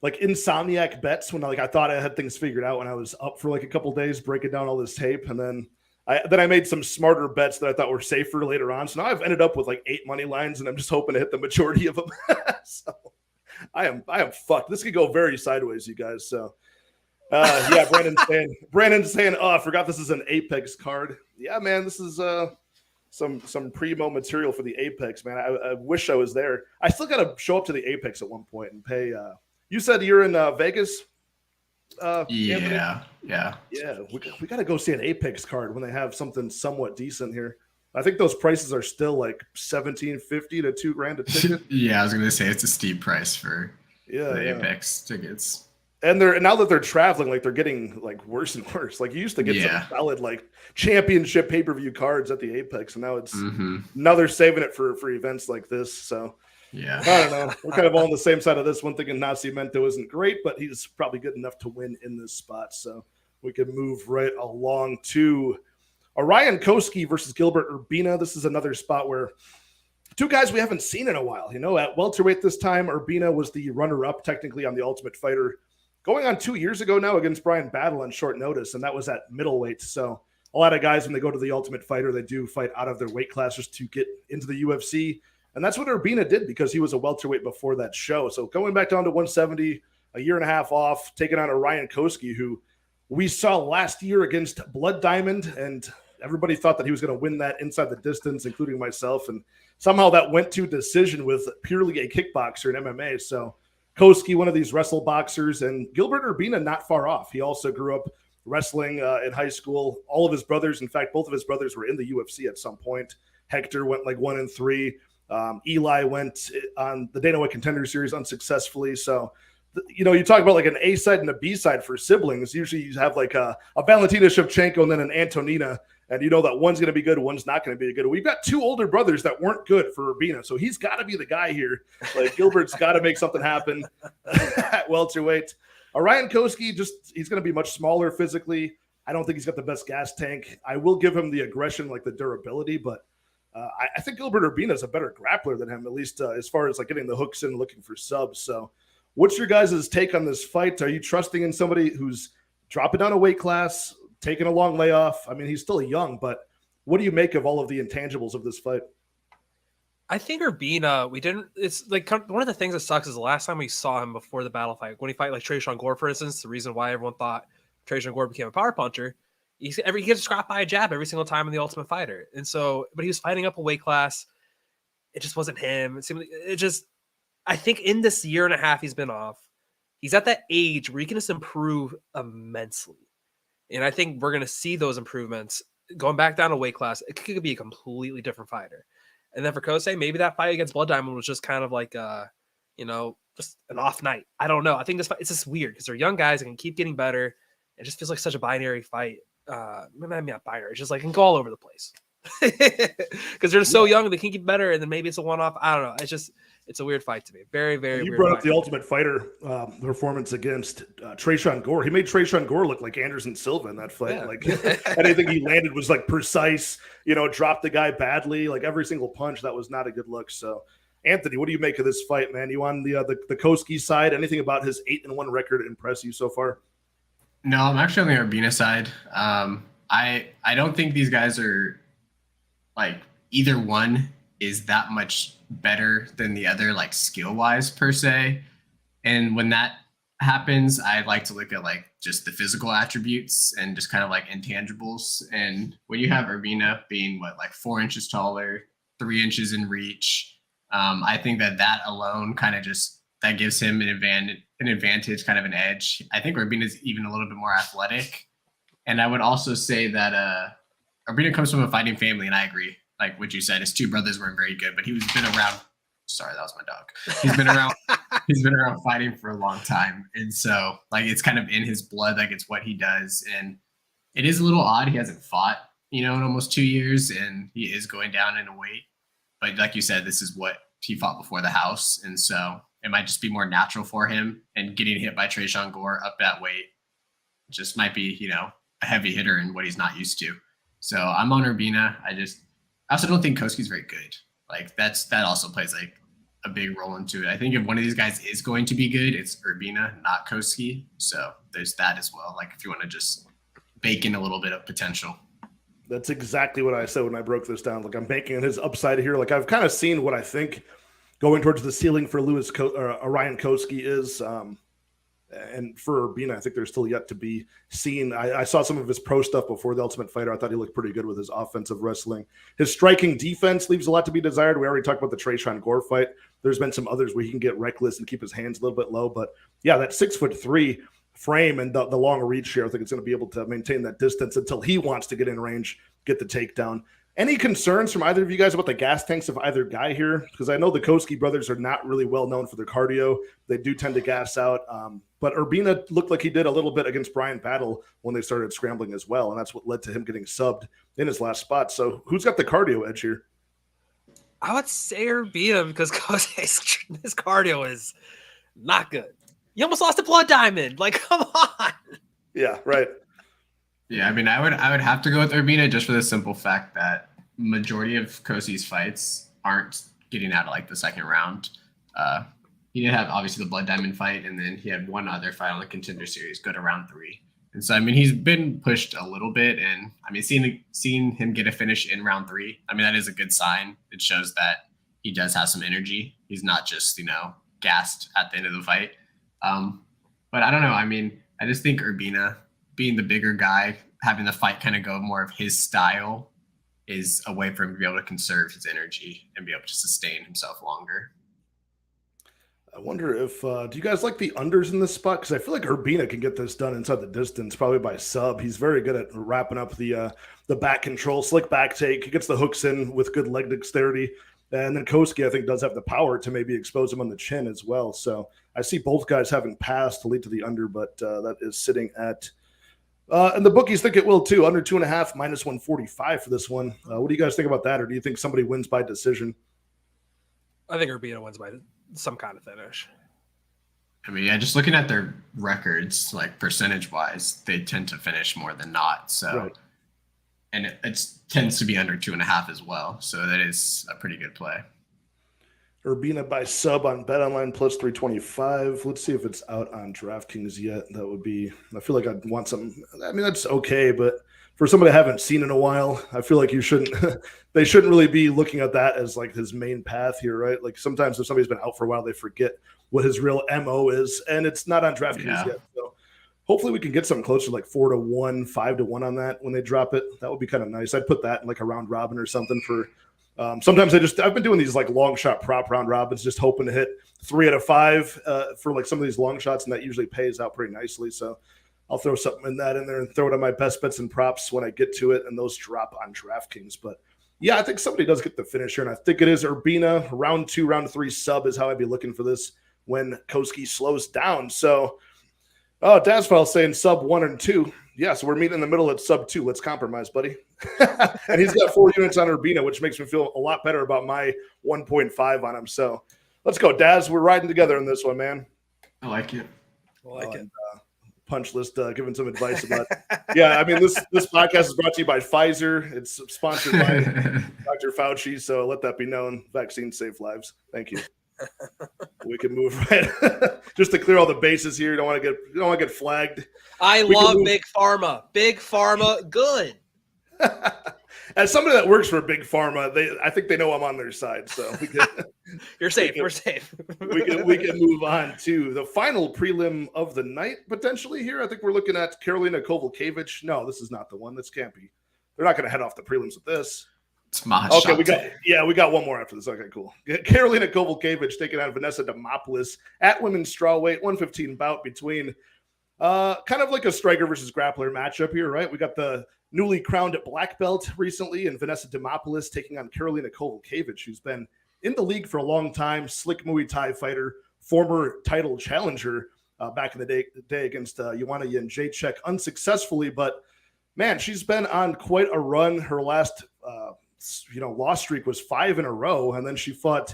S1: insomniac bets when I thought I had things figured out when I was up for like a couple days breaking down all this tape, and then I made some smarter bets that I thought were safer later on. So now I've ended up with like 8 money lines, and I'm just hoping to hit the majority of them. So I am fucked. This could go very sideways, you guys. So. Yeah, Brandon's saying, oh, I forgot this is an Apex card. Yeah, man, this is some primo material for the Apex, man. I wish I was there. I still got to show up to the Apex at one point and pay. You said you're in Vegas?
S3: Yeah.
S1: Yeah, we got to go see an Apex card when they have something somewhat decent here. I think those prices are still like $1,750 to $2,000 a ticket.
S3: Yeah, I was going to say it's a steep price for the Apex tickets.
S1: And now that they're traveling, like they're getting like worse and worse. Like you used to get some solid like championship pay-per-view cards at the Apex, and now it's now they're saving it for events like this. So
S3: yeah,
S1: I don't know. We're kind of all on the same side of this one, thinking Nascimento isn't great, but he's probably good enough to win in this spot. So we can move right along to Orion Koski versus Gilbert Urbina. This is another spot where two guys we haven't seen in a while. You know, at welterweight this time, Urbina was the runner-up technically on the Ultimate Fighter, going on 2 years ago now against Brian Battle on short notice, and that was at middleweight. So a lot of guys, when they go to the Ultimate Fighter, they do fight out of their weight class just to get into the UFC. And that's what Urbina did because he was a welterweight before that show. So going back down to 170, a year and a half off, taking on Orion Koski, who we saw last year against Blood Diamond, and everybody thought that he was going to win that inside the distance, including myself. And somehow that went to decision with purely a kickboxer in MMA. So Koski, one of these wrestle boxers, and Gilbert Urbina not far off. He also grew up wrestling in high school. All of his brothers, in fact, both of his brothers were in the UFC at some point. Hector went like 1-3. Eli went on the Dana White Contender Series unsuccessfully. So, you know, you talk about like an A side and a B side for siblings. Usually you have like a Valentina Shevchenko and then an Antonina. And you know that one's going to be good, one's not going to be good. We've got two older brothers that weren't good for Urbina, so he's got to be the guy here. Like Gilbert's got to make something happen at welterweight. Orion Koski, he's going to be much smaller physically. I don't think he's got the best gas tank. I will give him the aggression, like the durability, but I think Gilbert Urbina is a better grappler than him, at least as far as like getting the hooks in, looking for subs. So, what's your guys' take on this fight? Are you trusting in somebody who's dropping down a weight class, taking a long layoff? I mean, he's still young, but what do you make of all of the intangibles of this fight?
S2: I think Urbina, it's like one of the things that sucks is the last time we saw him before the battle fight, when he fight like Tresean Gore, for instance, the reason why everyone thought Tresean Gore became a power puncher, he gets scrapped by a jab every single time in the Ultimate Fighter. And so, but he was fighting up a weight class. It just wasn't him. I think in this year and a half he's been off, he's at that age where he can just improve immensely. And I think we're going to see those improvements going back down to weight class. It could be a completely different fighter. And then for Kosce, maybe that fight against Blood Diamond was just kind of like, just an off night. I don't know. I think this fight, it's just weird because they're young guys and can keep getting better. It just feels like such a binary fight. Maybe not binary. It's just like it can go all over the place because they're so young. They can get better. And then maybe it's a one-off. I don't know. It's a weird fight to me. Very, very weird.
S1: You brought up
S2: fight.
S1: the Ultimate Fighter performance against Tresean Gore. He made Tresean Gore look like Anderson Silva in that fight. Yeah. Like anything he landed was like precise, dropped the guy badly. Like every single punch, that was not a good look. So, Anthony, what do you make of this fight, man? You on the Koski side? Anything about his 8-1 record impress you so far?
S3: No, I'm actually on the Urbina side. I don't think these guys are like either one is that much better than the other, like skill-wise per se. And when that happens, I like to look at like just the physical attributes and just kind of like intangibles. And when you have Urbina being like 4 inches taller, 3 inches in reach, I think that alone kind of just that gives him an advantage, kind of an edge. I think Urbina is even a little bit more athletic, and I would also say that Urbina comes from a fighting family, and I agree. Like what you said, his two brothers weren't very good, but he's been around. Sorry, that was my dog. He's been around. He's been around fighting for a long time, and so like it's kind of in his blood. Like it's what he does, and it is a little odd. He hasn't fought, in almost 2 years, and he is going down in a weight. But like you said, this is what he fought before the house, and so it might just be more natural for him. And getting hit by Tresean Gore up that weight just might be, a heavy hitter in what he's not used to. So I'm on Urbina. I also don't think Koski's very good. Like that also plays like a big role into it. I think if one of these guys is going to be good, it's Urbina, not Koski. So there's that as well. Like if you want to just bake in a little bit of potential.
S1: That's exactly what I said when I broke this down. Like I'm banking on his upside here. Like I've kind of seen what I think going towards the ceiling for Ryan Koski is. And for Urbina, I think there's still yet to be seen. I saw some of his pro stuff before The Ultimate Fighter. I thought he looked pretty good with his offensive wrestling. His striking defense leaves a lot to be desired. We already talked about the Tresean Gore fight. There's been some others where he can get reckless and keep his hands a little bit low. But yeah, that 6'3" frame and the long reach here, I think it's going to be able to maintain that distance until he wants to get in range, get the takedown. Any concerns from either of you guys about the gas tanks of either guy here? Because I know the Koski brothers are not really well known for their cardio. They do tend to gas out. But Urbina looked like he did a little bit against Brian Battle when they started scrambling as well. And that's what led to him getting subbed in his last spot. So who's got the cardio edge here?
S2: I would say Urbina because his cardio is not good. You almost lost a blood diamond. Like, come on.
S1: Yeah, right.
S3: Yeah, I mean, I would have to go with Urbina just for the simple fact that majority of Koski's fights aren't getting out of like the second round. He did have obviously the blood diamond fight, and then he had one other fight on the Contender Series go to round 3. And so I mean, he's been pushed a little bit, and I mean, seeing him get a finish in round 3, I mean, that is a good sign. It shows that he does have some energy. He's not just gassed at the end of the fight. But I don't know. I mean, I just think Urbina, being the bigger guy, having the fight kind of go more of his style is a way for him to be able to conserve his energy and be able to sustain himself longer.
S1: I wonder if, do you guys like the unders in this spot? Because I feel like Urbina can get this done inside the distance, probably by sub. He's very good at wrapping up the back control, slick back take. He gets the hooks in with good leg dexterity. And then Koski, I think, does have the power to maybe expose him on the chin as well. So I see both guys having pass to lead to the under, but that is sitting at and the bookies think it will too. Under 2.5, minus 145 for this one. What do you guys think about that? Or do you think somebody wins by decision?
S2: I think Urbina wins by some kind of finish.
S3: I mean, yeah, just looking at their records, like percentage-wise, they tend to finish more than not. So, right. And it tends to be under 2.5 as well. So that is a pretty good play.
S1: Urbina by sub on BetOnline plus 325. Let's see if it's out on DraftKings yet. That would be, I feel like I'd want something. I mean, that's okay, but for somebody I haven't seen in a while, I feel like they shouldn't really be looking at that as like his main path here, right? Like sometimes if somebody's been out for a while, they forget what his real MO is, and it's not on DraftKings yet. So hopefully we can get something closer, like 4-1, 5-1 on that when they drop it. That would be kind of nice. I'd put that in like a round robin or something for. Sometimes I've been doing these like long shot prop round robins, just hoping to hit 3 out of 5 for like some of these long shots, and that usually pays out pretty nicely. So I'll throw something in there and throw it on my best bets and props when I get to it, and those drop on DraftKings. But yeah, I think somebody does get the finish here, and I think it is Urbina. Round 2, round 3 sub is how I'd be looking for this when Koski slows down. So, Dazfile saying sub 1 and 2. Yeah, so we're meeting in the middle at sub 2. Let's compromise, buddy. And he's got 4 units on Urbina, which makes me feel a lot better about my 1.5 on him. So let's go, Daz. We're riding together in this one, man.
S3: I like it.
S2: I like it.
S1: Punch list giving some advice about yeah, I mean this podcast is brought to you by Pfizer. It's sponsored by Dr. Fauci, so let that be known. Vaccines save lives. Thank you. We can move right just to clear all the bases here. You don't want to get flagged.
S2: I love Big Pharma. Big Pharma, good.
S1: As somebody that works for Big Pharma, I think they know I'm on their side. So we can,
S2: you're safe. We're safe.
S1: we can move on to the final prelim of the night potentially here. I think we're looking at Karolina Kowalkiewicz. No, this is not the one. This can't be. They're not going to head off the prelims with this.
S3: It's Maheshate.
S1: Okay, we got one more after this. Okay, cool. Karolina Kowalkiewicz taking on Vanessa Demopoulos at women's strawweight, 115 bout between kind of like a striker versus grappler matchup here, right? We got the newly crowned black belt recently, and Vanessa Demopoulos taking on Karolina Kowalkiewicz, who's been in the league for a long time, slick Muay Thai fighter, former title challenger back in the day against Joanna Jędrzejczyk unsuccessfully, but man, she's been on quite a run. Her last loss streak was 5 in a row, and then she fought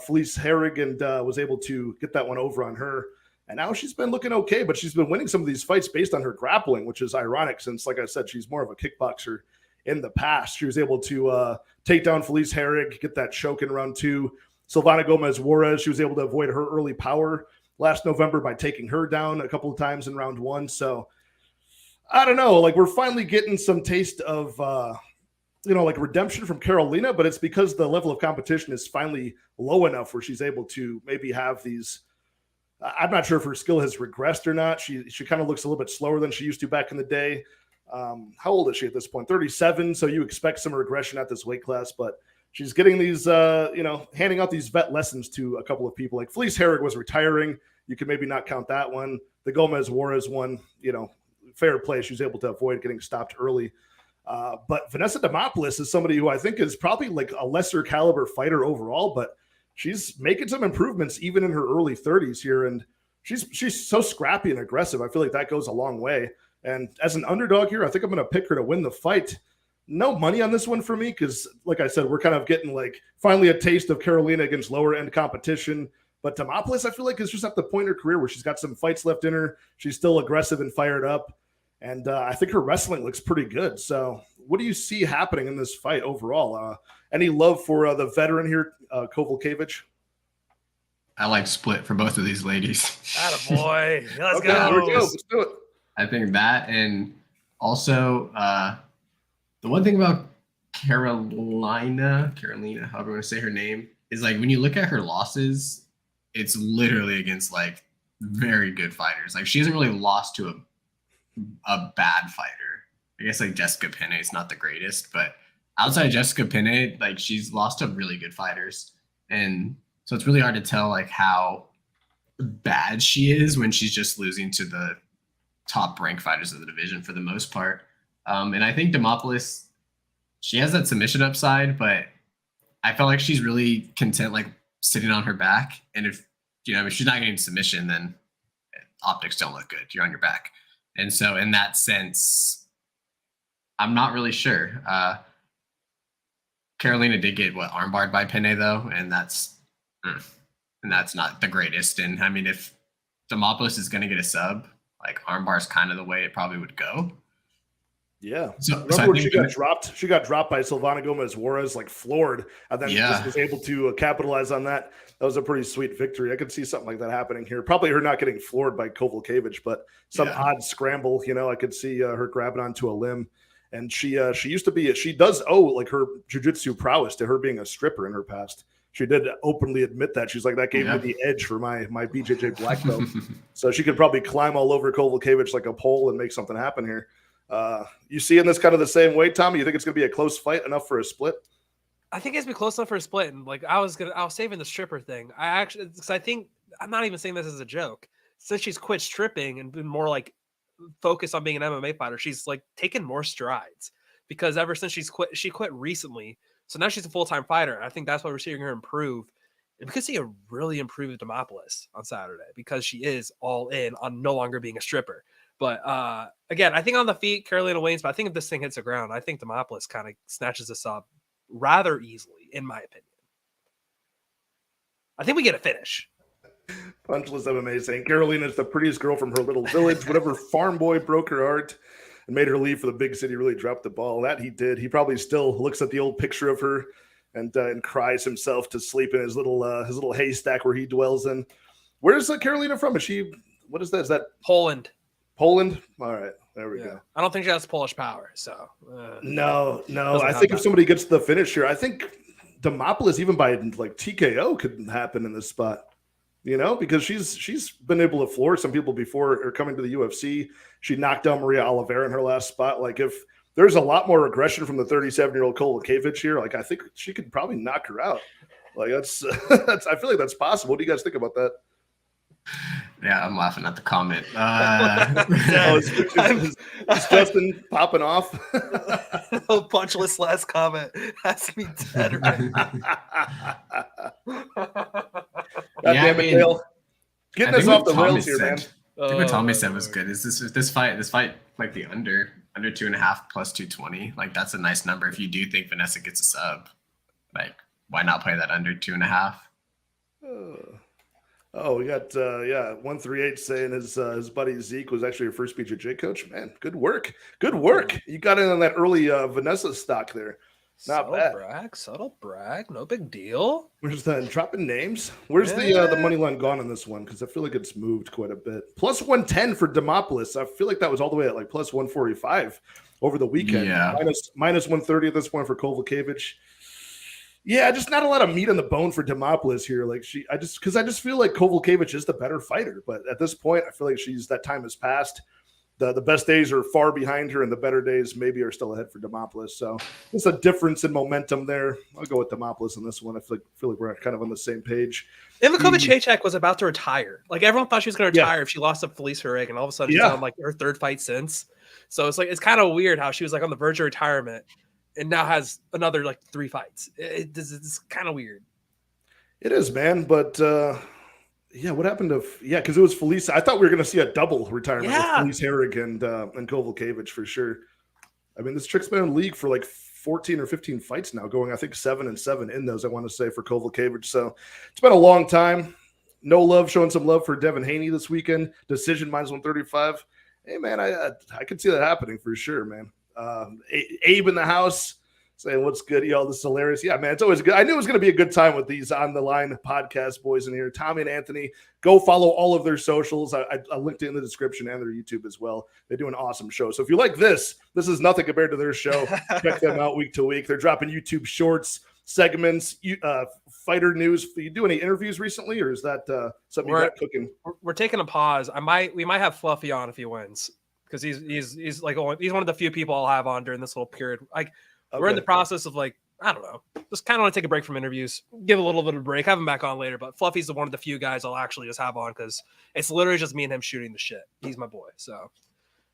S1: Felice Herrig and was able to get that one over on her. And now she's been looking okay, but she's been winning some of these fights based on her grappling, which is ironic since, like I said, she's more of a kickboxer in the past. She was able to take down Felice Herrig, get that choke in round 2. Silvana Gomez-Juarez, she was able to avoid her early power last November by taking her down a couple of times in round 1. So I don't know, like we're finally getting some taste of, like redemption from Karolina, but it's because the level of competition is finally low enough where she's able to maybe have these. I'm not sure if her skill has regressed or not. She kind of looks a little bit slower than she used to back in the day. How old is she at this point? 37. So you expect some regression at this weight class, but she's getting these, handing out these vet lessons to a couple of people. Like Felice Herrig was retiring. You could maybe not count that one. The Gomez Juarez one, fair play. She was able to avoid getting stopped early. But Vanessa Demopoulos is somebody who I think is probably like a lesser caliber fighter overall, but she's making some improvements even in her early 30s here. And she's so scrappy and aggressive. I feel like that goes a long way. And as an underdog here, I think I'm going to pick her to win the fight. No money on this one for me because, like I said, we're kind of getting like finally a taste of Karolina against lower end competition. But Demopoulos, I feel like, is just at the point in her career where she's got some fights left in her. She's still aggressive and fired up. And I think her wrestling looks pretty good. So what do you see happening in this fight overall? Any love for the veteran here, Kowalkiewicz?
S3: I like split for both of these ladies.
S2: Attaboy. Let's
S1: Okay,
S2: go.
S1: here we go. Let's do it.
S3: I think that, and also the one thing about Carolina, however you want to say her name, is like when you look at her losses, it's literally against like very good fighters. Like she hasn't really lost to a bad fighter. I guess like Jessica Penne is not the greatest, but outside of Jessica Penne, like she's lost to really good fighters. And so it's really hard to tell like how bad she is when she's just losing to the top ranked fighters of the division for the most part. And I think Demopoulos, she has that submission upside, but I felt like she's really content like sitting on her back. And if she's not getting submission, then optics don't look good. You're on your back. And so in that sense, I'm not really sure. Karolina did get armbarred by Penne though, and that's not the greatest. And I mean, if Demopoulos is going to get a sub, like armbar is kind of the way it probably would go.
S1: Yeah.
S3: So
S1: remember when she got dropped? She got dropped by Silvana Gomez-Juarez, like floored, and then just was able to capitalize on that. That was a pretty sweet victory. I could see something like that happening here. Probably her not getting floored by Kowalkiewicz, but some odd scramble. I could see her grabbing onto a limb. And she used to be. She does owe like her jiu-jitsu prowess to her being a stripper in her past. She did openly admit that. She's like, that gave me the edge for my BJJ black belt. So she could probably climb all over Kowalkiewicz like a pole and make something happen here. You seeing this kind of the same way, Tommy? You think it's going to be a close fight enough for a split?
S2: I think it's be close enough for a split. And like I was saving the stripper thing. Because I think I'm not even saying this as a joke. Since she's quit stripping and been more like focused on being an MMA fighter, she's like taken more strides. Because ever since she quit recently. So now she's a full-time fighter. And I think that's why we're seeing her improve. And we could see a really improved Demopoulos on Saturday because she is all in on no longer being a stripper. But again, I think on the feet, Karolina wins. But I think if this thing hits the ground, I think Demopoulos kind of snatches this up rather easily, in my opinion. I think we get a finish.
S1: Punchless MMA saying Karolina is the prettiest girl from her little village. Whatever farm boy broke her heart and made her leave for the big city really dropped the ball. That he did. He probably still looks at the old picture of her and cries himself to sleep in his little haystack where he dwells in. Where's Karolina from? Is she? What is that? Is that
S2: Poland?
S1: Poland? All right, there we go.
S2: I don't think she has Polish power. So
S1: no. I think if somebody gets to the finish here, I think Demopoulos even by like TKO could happen in this spot. Because she's been able to floor some people before or coming to the UFC. She knocked down Maria Oliveira in her last spot. Like if there's a lot more aggression from the 37-year-old Kowalkiewicz here. Like, I think she could probably knock her out. Like, that's I feel like that's possible. What do you guys think about that?
S3: Yeah, I'm laughing at the comment.
S1: Is Justin popping off?
S2: No punchless last comment. Has to be dead right
S1: Damn it, Dale. Getting us off the rails here, man.
S3: I think what Tommy said was good. Is this fight like the under 2.5 plus 220? Like, that's a nice number. If you do think Vanessa gets a sub, like, why not play that under 2.5?
S1: Oh, we got 138 saying his buddy Zeke was actually your first BJJ coach. Man, good work. You got in on that early Vanessa stock there. Not bad.
S2: Subtle brag. No big deal.
S1: Where's the dropping names? Where's the money line gone on this one? Because I feel like it's moved quite a bit. Plus 110 for Demopoulos. I feel like that was all the way at like plus 145 over the weekend.
S3: Yeah.
S1: Minus 130 at this point for Kowalkiewicz. Yeah, just not a lot of meat on the bone for Demopoulos here. Like I just feel like Kowalkiewicz is the better fighter. But at this point, I feel like that time has passed. The best days are far behind her, and the better days maybe are still ahead for Demopoulos. So there's a difference in momentum there. I'll go with Demopoulos on this one. I feel like we're kind of on the same page.
S2: Kowalkiewicz was about to retire. Like, everyone thought she was going to retire if she lost to Felice Ferreira, and all of a sudden she's on like her third fight since. So it's kind of weird how she was like on the verge of retirement and now has another like 3 fights. It's kind of weird.
S1: It is, man. But what happened to because it was Felice. I thought we were going to see a double retirement with Felice Herrig and Kowalkiewicz for sure. I mean, this chick's been in the league for like 14 or 15 fights now, going I think 7-7 in those. I want to say for Kowalkiewicz. So it's been a long time. No love, showing some love for Devin Haney this weekend. Decision minus 135. Hey man, I could see that happening for sure, man. Abe in the house saying what's good, y'all. This is hilarious. Yeah, man, it's always good. I knew it was going to be a good time with these On the Line podcast boys in here. Tommy and Anthony, go follow all of their socials. I linked it in the description and their YouTube as well. They do an awesome show. So if you like this is nothing compared to their show. Check them out week to week. They're dropping YouTube shorts, segments, fighter news. Do you do any interviews recently, or is that something you got cooking?
S2: We're taking a pause. We might have Fluffy on if he wins, because he's one of the few people I'll have on during this little period. Like, we're in the process of, like, I don't know, just kind of want to take a break from interviews, give a little bit of a break, have him back on later. But Fluffy's one of the few guys I'll actually just have on, because it's literally just me and him shooting the shit. He's my boy, so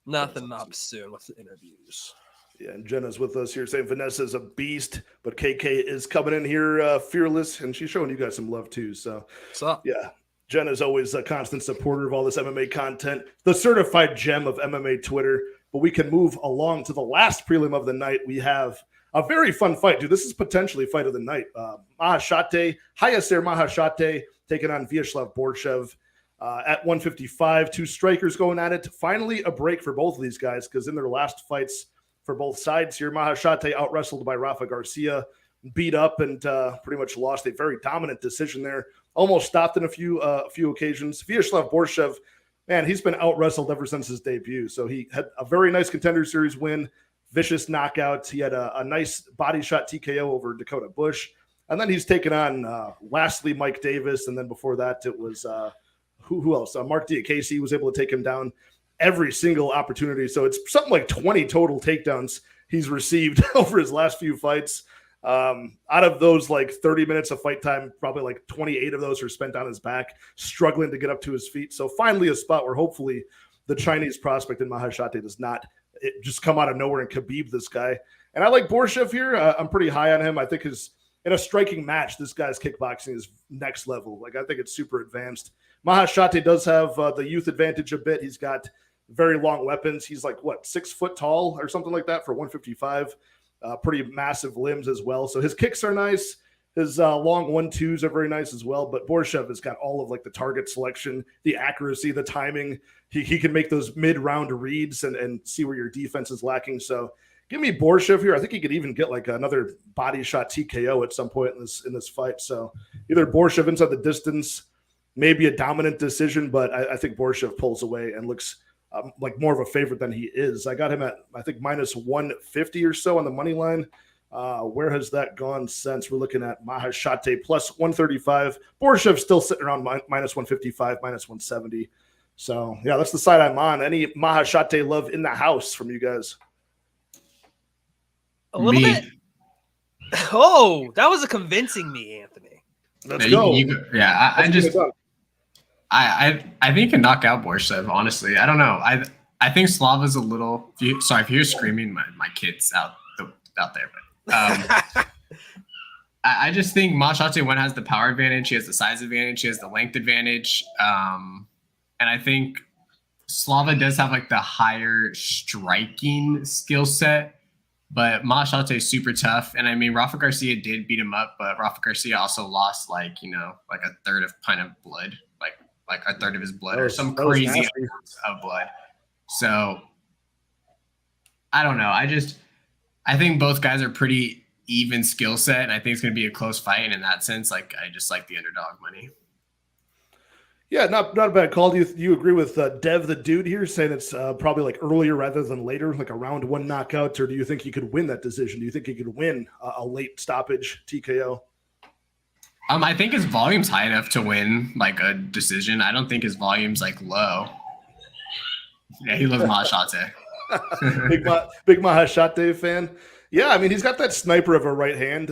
S2: nothing up soon with the interviews.
S1: Yeah, and Jenna's with us here saying Vanessa's a beast, but KK is coming in here fearless, and she's showing you guys some love too. So,
S2: what's up?
S1: Yeah, Jenna's always a constant supporter of all this MMA content, the certified gem of MMA Twitter. But we can move along to the last prelim of the night. We have a very fun fight, dude. This is potentially fight of the night. Maheshate, Maheshate taking on Vyacheslav Borschev at 155. 2 strikers going at it. Finally, a break for both of these guys, because in their last fights for both sides here, Maheshate out-wrestled by Rafa Garcia, beat up, and pretty much lost a very dominant decision there. Almost stopped in a few occasions. Vyacheslav Borschev, man, he's been out-wrestled ever since his debut. So he had a very nice Contender Series win, vicious knockouts. He had a nice body shot TKO over Dakota Bush. And then he's taken on lastly Mike Davis. And then before that, it was who else? Mark Diakese was able to take him down every single opportunity. So it's something like 20 total takedowns he's received over his last few fights. Out of those like 30 minutes of fight time, probably like 28 of those are spent on his back, struggling to get up to his feet. So finally a spot where hopefully the Chinese prospect in Maheshate does not just come out of nowhere and Khabib this guy. And I like Borschev here. I'm pretty high on him. I think in a striking match, this guy's kickboxing is next level. Like, I think it's super advanced. Maheshate does have the youth advantage a bit. He's got very long weapons. He's like, 6 foot tall or something like that for 155. Pretty massive limbs as well. So his kicks are nice. His long 1-2s are very nice as well. But Borschev has got all of like the target selection, the accuracy, the timing. He can make those mid-round reads and see where your defense is lacking. So give me Borschev here. I think he could even get like another body shot TKO at some point in this fight. So either Borschev inside the distance, maybe a dominant decision, but I think Borschev pulls away and looks like more of a favorite than he is. I got him at, I think, minus 150 or so on the money line. Where has that gone since? We're looking at Maheshate plus 135. Borschev still sitting around minus 155, minus 170. So, yeah, that's the side I'm on. Any Maheshate love in the house from you guys?
S2: A little bit. Oh, that was a convincing me, Anthony.
S1: Let's go.
S3: I think he can knock out Borschev, honestly. I don't know. I think Slava's a little. Sorry if you're screaming, my kid's out there. But I just think Maheshate one has the power advantage. He has the size advantage. He has the length advantage. And I think Slava does have like the higher striking skill set. But Maheshate is super tough. And I mean, Rafa Garcia did beat him up, but Rafa Garcia also lost like a third of pint of blood, like a third of his blood or some crazy of blood. So I don't know. I think both guys are pretty even skill set. And I think it's going to be a close fight. And in that sense, like, I just like the underdog money.
S1: Yeah, not a bad call. Do you agree with Dev the Dude here, saying it's probably like earlier rather than later, like a round one knockout, or do you think he could win that decision? Do you think he could win a late stoppage TKO?
S3: I think his volume's high enough to win like a decision. I don't think his volume's like low. Yeah, he loves Maheshate.
S1: Big Maheshate fan. Yeah, I mean, he's got that sniper of a right hand.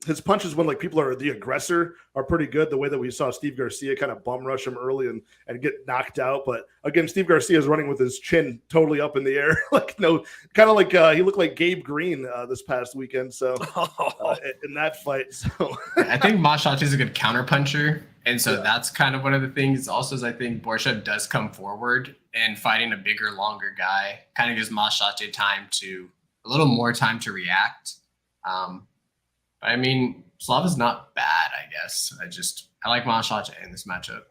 S1: His punches when like people are the aggressor are pretty good. The way that we saw Steve Garcia kind of bum rush him early and get knocked out. But again, Steve Garcia is running with his chin totally up in the air. Kind of like he looked like Gabe Green this past weekend. So in that fight. So
S3: I think Maheshate is a good counter puncher. And so that's kind of one of the things also is I think Borschev does come forward and fighting a bigger, longer guy kind of gives Maheshate a little more time to react. I mean, Slava's not bad, I guess. I like Maheshate in this matchup.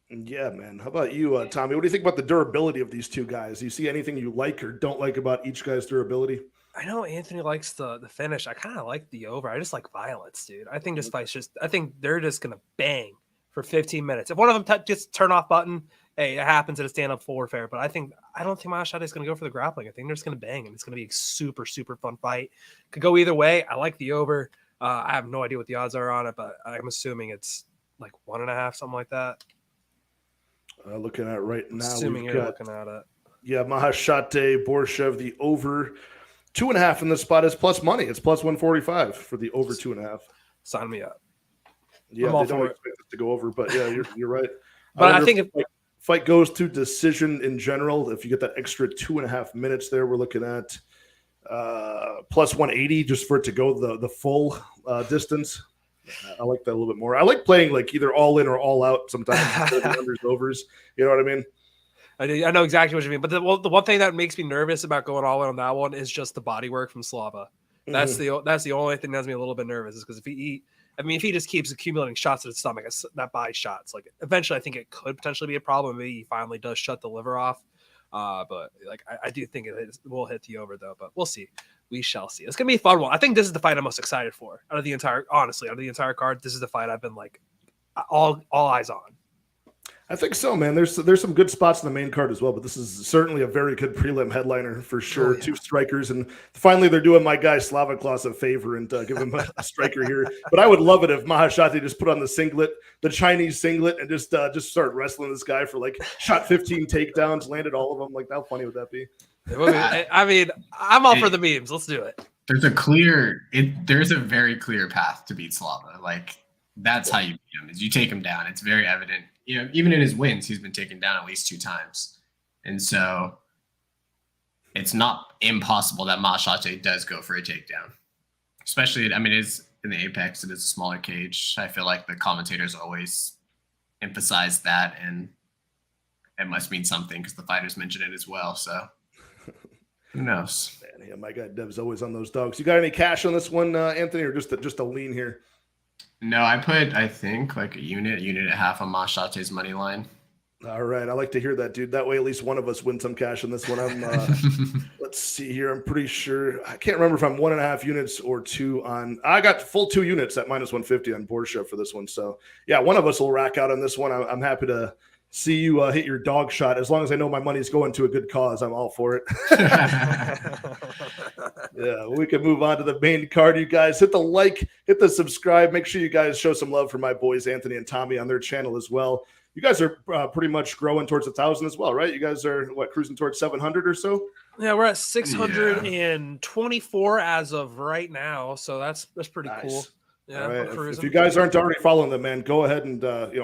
S1: Yeah, man. How about you, Tommy? What do you think about the durability of these two guys? Do you see anything you like or don't like about each guy's durability?
S2: I know Anthony likes the finish. I kind of like the over. I just like violence, dude. I think this fight's I think they're just going to bang for 15 minutes. If one of them just turn off button, hey, it happens at a stand-up full fair. But I don't think Maheshate is going to go for the grappling. I think they're just going to bang, and it's going to be a super, super fun fight. Could go either way. I like the over. I have no idea what the odds are on it, but I'm assuming it's like 1.5, something like that.
S1: Looking at it right now.
S2: Assuming you're looking at it.
S1: Yeah, Maheshate, Borschev, the over 2.5 in this spot is plus money. It's plus 145 for the over 2.5.
S2: Sign me up.
S1: Yeah, they don't expect it to go over, but yeah, you're right.
S2: But I think
S1: if fight goes to decision in general, if you get that extra 2.5 minutes there, we're looking at plus 180 just for it to go the full distance. I like that a little bit more. I like playing like either all in or all out sometimes. Unders, overs. You know what I mean?
S2: I know exactly what you mean. But the one thing that makes me nervous about going all in on that one is just the body work from Slava. That's the only thing that has me a little bit nervous is because if he just keeps accumulating shots to the stomach, that body shots, like eventually I think it could potentially be a problem. Maybe he finally does shut the liver off. But like I do think it will hit the over though, but we'll see. We shall see. It's gonna be a fun one. I think this is the fight I'm most excited for out of the entire card. This is the fight I've been like all eyes on.
S1: I think so, man. There's some good spots in the main card as well, but this is certainly a very good prelim headliner for sure. Oh, yeah. Two strikers, and finally they're doing my guy Slava Klaus a favor and give him a striker here. But I would love it if Maheshate just put on the singlet, the Chinese singlet, and just start wrestling this guy for like shot 15 takedowns, landed all of them. Like, how funny would that be?
S2: I mean, I'm all for the memes. Let's do it.
S3: There's a very clear path to beat Slava. Like, that's how you beat him, is you take him down. It's very evident. You know, even in his wins, he's been taken down at least 2 times. And so it's not impossible that Maheshate does go for a takedown. Especially, I mean, it's in the Apex, it is a smaller cage. I feel like the commentators always emphasize that, and it must mean something because the fighters mention it as well. So who knows? Man, yeah, my guy Dev's always on those dogs. You got any cash on this one, Anthony, or just a lean here? No, I put, I think, like a unit and a half on Maheshate's money line. All right. I like to hear that, dude. That way at least one of us win some cash on this one. Let's see here. I'm pretty sure. I can't remember if I'm 1.5 units or 2 on. I got full 2 units at minus 150 on Borschev for this one. So, yeah, one of us will rack out on this one. I'm happy to see you hit your dog shot. As long as I know my money's going to a good cause, I'm all for it.
S1: Yeah, we can move on to the main card. You guys hit the like, hit the subscribe. Make sure you guys show some love for my boys Anthony and Tommy on their channel as well. You guys are pretty much growing towards 1,000 as well, right? You guys are cruising towards 700 or so?
S2: Yeah, we're at 624 as of right now, so that's pretty cool. Yeah,
S1: all right. If you guys aren't already following them, man, go ahead and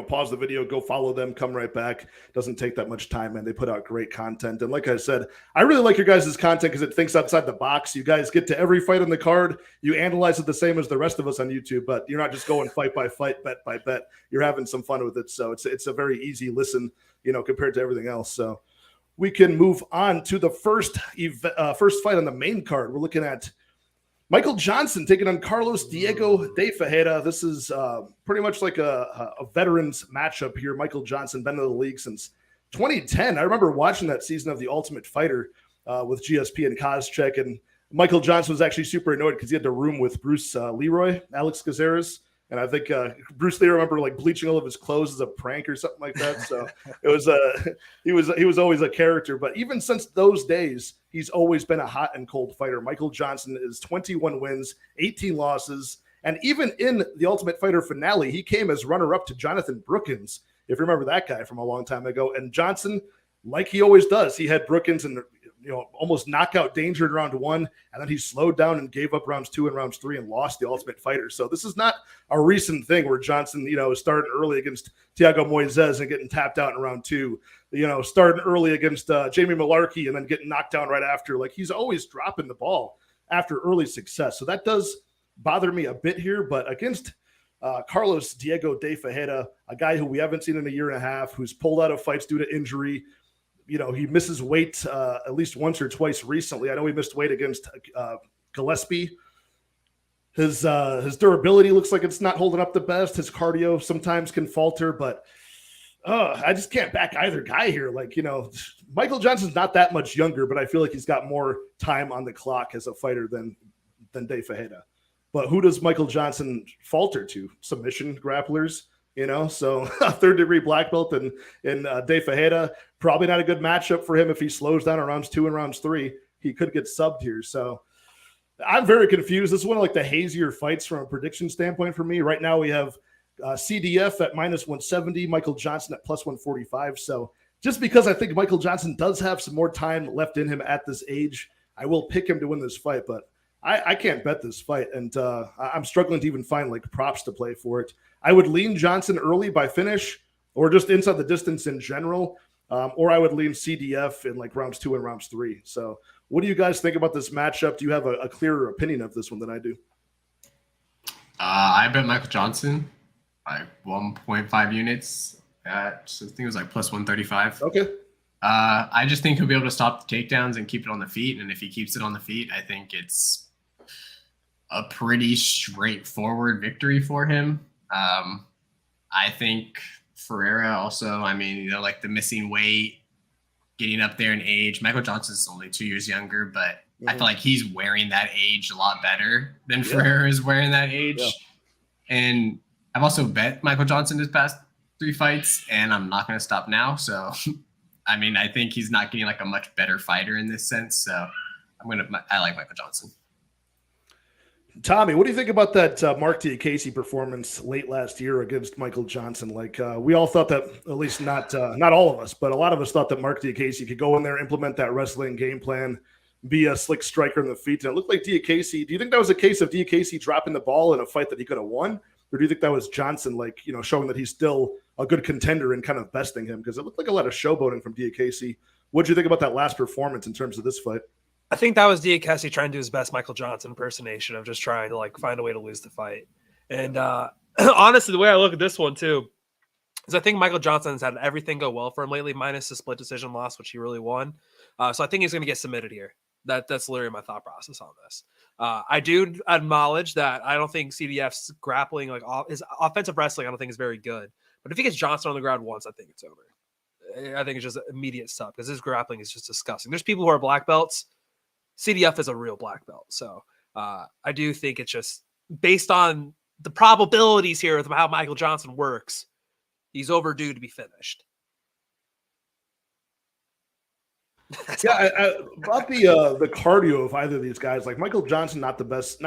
S1: pause the video, go follow them, come right back. Doesn't take that much time, man. They put out great content, and like I said, I really like your guys' content because it thinks outside the box. You guys get to every fight on the card, you analyze it the same as the rest of us on YouTube, but you're not just going fight by fight, bet by bet. You're having some fun with it, so it's a very easy listen, compared to everything else. So we can move on to the first fight on the main card. We're looking at Michael Johnson taking on Carlos Diego de Ferreira. This is pretty much like a veterans matchup here. Michael Johnson, been in the league since 2010. I remember watching that season of The Ultimate Fighter with GSP and Cosce, and Michael Johnson was actually super annoyed because he had to room with Bruce Leroy, Alex Cazares. And I think Bruce Lee, I remember bleaching all of his clothes as a prank or something like that. So it was he was always a character. But even since those days, he's always been a hot and cold fighter. Michael Johnson is 21 wins, 18 losses. And even in the Ultimate Fighter finale, he came as runner-up to Jonathan Brookins, if you remember that guy from a long time ago. And Johnson, like he always does, he had Brookins in almost knockout danger in round 1, and then he slowed down and gave up rounds 2 and rounds 3 and lost the Ultimate Fighter. So this is not a recent thing where Johnson, started early against Thiago Moises and getting tapped out in round 2, starting early against Jamie Malarkey and then getting knocked down right after. Like, he's always dropping the ball after early success. So that does bother me a bit here, but against Carlos Diego de Ferreira, a guy who we haven't seen in a year and a half, who's pulled out of fights due to injury. He misses weight at least once or twice recently. I know he missed weight against Gillespie. His durability looks like it's not holding up the best. His cardio sometimes can falter, but I just can't back either guy here. Michael Johnson's not that much younger, but I feel like he's got more time on the clock as a fighter than De Ferreira. But who does Michael Johnson falter to? Submission grapplers? So a third-degree black belt in De Ferreira, probably not a good matchup for him if he slows down in rounds 2 and rounds 3. He could get subbed here. So I'm very confused. This is one of the hazier fights from a prediction standpoint for me. Right now we have CDF at -170, Michael Johnson at +145. So just because I think Michael Johnson does have some more time left in him at this age, I will pick him to win this fight. But I can't bet this fight, and I'm struggling to even find props to play for it. I would lean Johnson early by finish, or just inside the distance in general, or I would lean CDF in rounds 2 and rounds 3. So what do you guys think about this matchup? Do you have a clearer opinion of this one than I do?
S3: I bet Michael Johnson by 1.5 units at, I think it was +135.
S1: Okay.
S3: I just think he'll be able to stop the takedowns and keep it on the feet. And if he keeps it on the feet, I think it's a pretty straightforward victory for him. I think Ferreira also, the missing weight, getting up there in age. Michael Johnson's only 2 years younger, but I feel like he's wearing that age a lot better than Ferreira is wearing that age. Yeah. And I've also bet Michael Johnson his past 3 fights, and I'm not going to stop now. So, I think he's not getting a much better fighter in this sense. So I like Michael Johnson.
S1: Tommy, what do you think about that Mark Diakese performance late last year against Michael Johnson? We all thought that, at least not all of us, but a lot of us thought that Mark Diakese could go in there, implement that wrestling game plan, be a slick striker in the feet. And it looked like Diakese. Do you think that was a case of Diakese dropping the ball in a fight that he could have won? Or do you think that was Johnson, showing that he's still a good contender and kind of besting him? Because it looked like a lot of showboating from Diakese. What do you think about that last performance in terms of this fight?
S2: I think that was Diakese trying to do his best Michael Johnson impersonation of just trying to find a way to lose the fight. And honestly, the way I look at this one too is I think Michael Johnson's had everything go well for him lately, minus the split decision loss, which he really won. So I think he's going to get submitted here. That's literally my thought process on this. I do acknowledge that I don't think CDF's grappling, his offensive wrestling, I don't think is very good. But if he gets Johnson on the ground once, I think it's over. I think it's just immediate sub because his grappling is just disgusting. There's people who are black belts. CDF is a real black belt. So I do think it's just based on the probabilities here of how Michael Johnson works, he's overdue to be finished.
S1: About the cardio of either of these guys, like Michael Johnson, not the best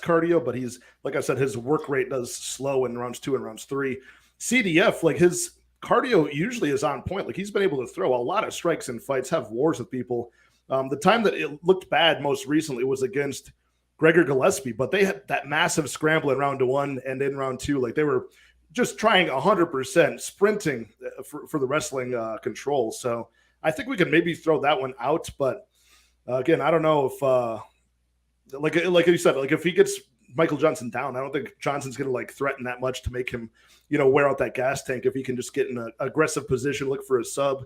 S1: cardio, but he's, like I said, his work rate does slow in rounds 2 and rounds 3. CDF, like his cardio usually is on point. Like he's been able to throw a lot of strikes in fights, have wars with people. The time that it looked bad most recently was against Gregor Gillespie, but they had that massive scramble in round 1 and in round 2. Like they were just trying 100% sprinting for the wrestling control. So I think we could maybe throw that one out, but again, I don't know if, like you said, like if he gets Michael Johnson down, I don't think Johnson's going to like threaten that much to make him, wear out that gas tank. If he can just get in an aggressive position, look for a sub.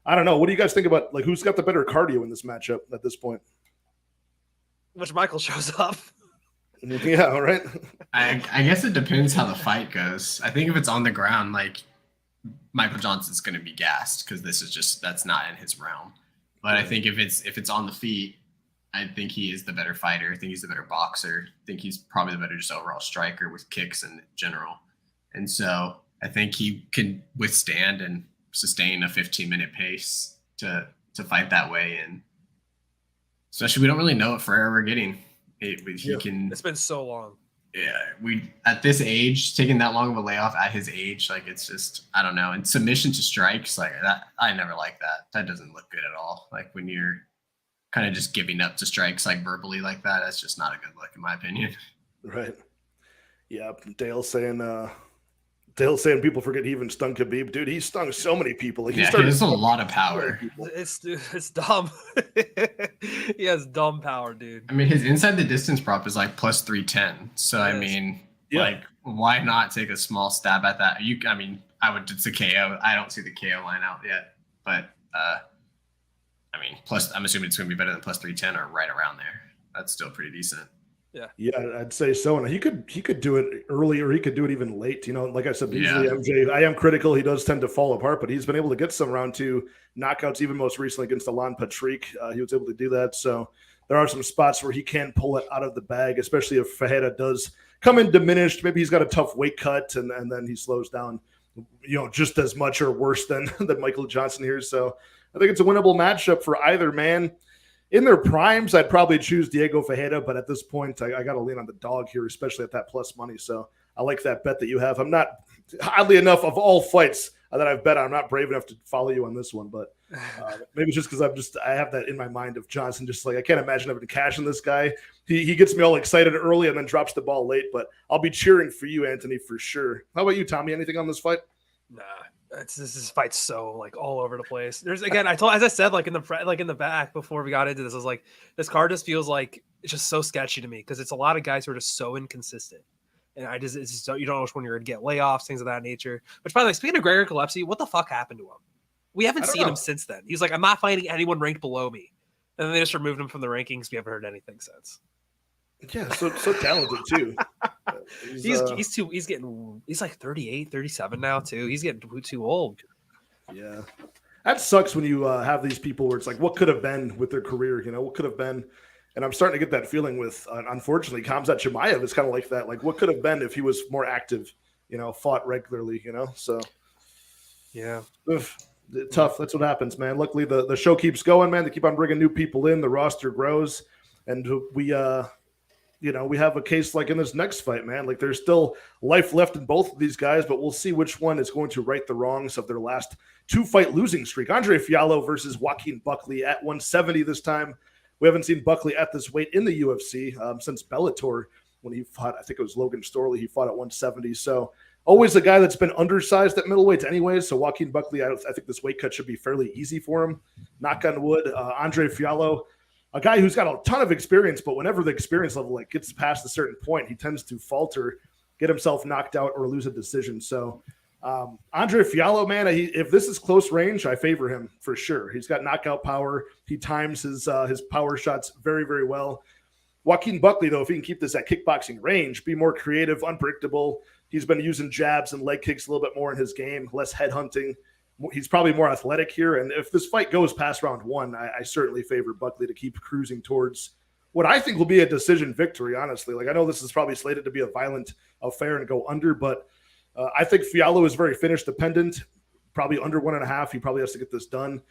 S1: I don't know. What do you guys think about like who's got the better cardio in this matchup at this point?
S2: Which Michael shows up.
S1: Yeah, all right.
S3: I guess it depends how the fight goes. I think if it's on the ground, like Michael Johnson's going to be gassed because that's not in his realm. But I think if it's on the feet, I think he is the better fighter. I think he's the better boxer. I think he's probably the better just overall striker with kicks in general. And so I think he can withstand and sustain a 15-minute pace to fight that way. And especially we don't really know what Ferreira we're getting. It's
S2: been so long.
S3: Yeah, we at this age, taking that long of a layoff at his age, like it's just I don't know. And submission to strikes, like that, I never like that. That doesn't look good at all. Like when you're kind of just giving up to strikes like verbally like that, that's just not a good look in my opinion.
S1: Right. Yeah, Dale saying people forget he even stung Khabib. Dude, he stung so many people. Like,
S3: he has a lot of power.
S2: It's dumb. He has dumb power, dude.
S3: I mean, his inside the distance prop is like plus 310. So I mean, like, why not take a small stab at that? It's a KO. I don't see the KO line out yet, but plus I'm assuming it's going to be better than plus 310 or right around there. That's still pretty decent.
S1: Yeah, I'd say so. And he could do it early or he could do it even late. Like I said, usually MJ, I am critical. He does tend to fall apart, but he's been able to get some round 2 knockouts, even most recently against Alan Patrick. He was able to do that. So there are some spots where he can pull it out of the bag, especially if Ferreira does come in diminished. Maybe he's got a tough weight cut and then he slows down, just as much or worse than Michael Johnson here. So I think it's a winnable matchup for either man. In their primes, I'd probably choose Diego Ferreira, but at this point, I got to lean on the dog here, especially at that plus money. So I like that bet that you have. I'm not, oddly enough, of all fights that I've bet on, I'm not brave enough to follow you on this one, but maybe just because I have that in my mind of Johnson. Just like I can't imagine having to cash in this guy. He gets me all excited early and then drops the ball late. But I'll be cheering for you, Anthony, for sure. How about you, Tommy? Anything on this fight?
S2: Nah. This fight's so like all over the place. There's again, as I said, like in the back before we got into this, I was like, this card just feels like it's just so sketchy to me because it's a lot of guys who are just so inconsistent, and it's just you don't know which one you're gonna get layoffs, things of that nature. Which by the way, speaking of Gregor Gillespie, what the fuck happened to him? We haven't seen him since then. He's like, I'm not fighting anyone ranked below me, and then they just removed him from the rankings. We haven't heard anything since.
S1: Yeah, so talented too.
S2: He's like 38, 37 now too. He's getting too old.
S1: Yeah. That sucks when you have these people where it's like, what could have been with their career? What could have been? And I'm starting to get that feeling with, unfortunately, Khamzat Chimaev is kind of like that. Like, what could have been if he was more active, fought regularly, So, yeah. Tough. That's what happens, man. Luckily, the show keeps going, man. They keep on bringing new people in. The roster grows. And we have a case like in this next fight, man. Like there's still life left in both of these guys, but we'll see which one is going to right the wrongs of their last 2-fight losing streak. Andre Fialho versus Joaquin Buckley at 170 this time. We haven't seen Buckley at this weight in the UFC since Bellator when he fought, I think it was Logan Storley. He fought at 170. So always a guy that's been undersized at middleweight anyways. So Joaquin Buckley, I think this weight cut should be fairly easy for him. Knock on wood. Andre Fialho, a guy who's got a ton of experience, but whenever the experience level gets past a certain point, he tends to falter, get himself knocked out, or lose a decision. So Andre Fialho, man, if this is close range, I favor him for sure. He's got knockout power. He times his power shots very, very well. Joaquin Buckley, though, if he can keep this at kickboxing range, be more creative, unpredictable. He's been using jabs and leg kicks a little bit more in his game, less headhunting. He's probably more athletic here. And if this fight goes past round 1, I certainly favor Buckley to keep cruising towards what I think will be a decision victory, honestly. Like, I know this is probably slated to be a violent affair and go under, but I think Fialho is very finish dependent, probably under 1.5. He probably has to get this done.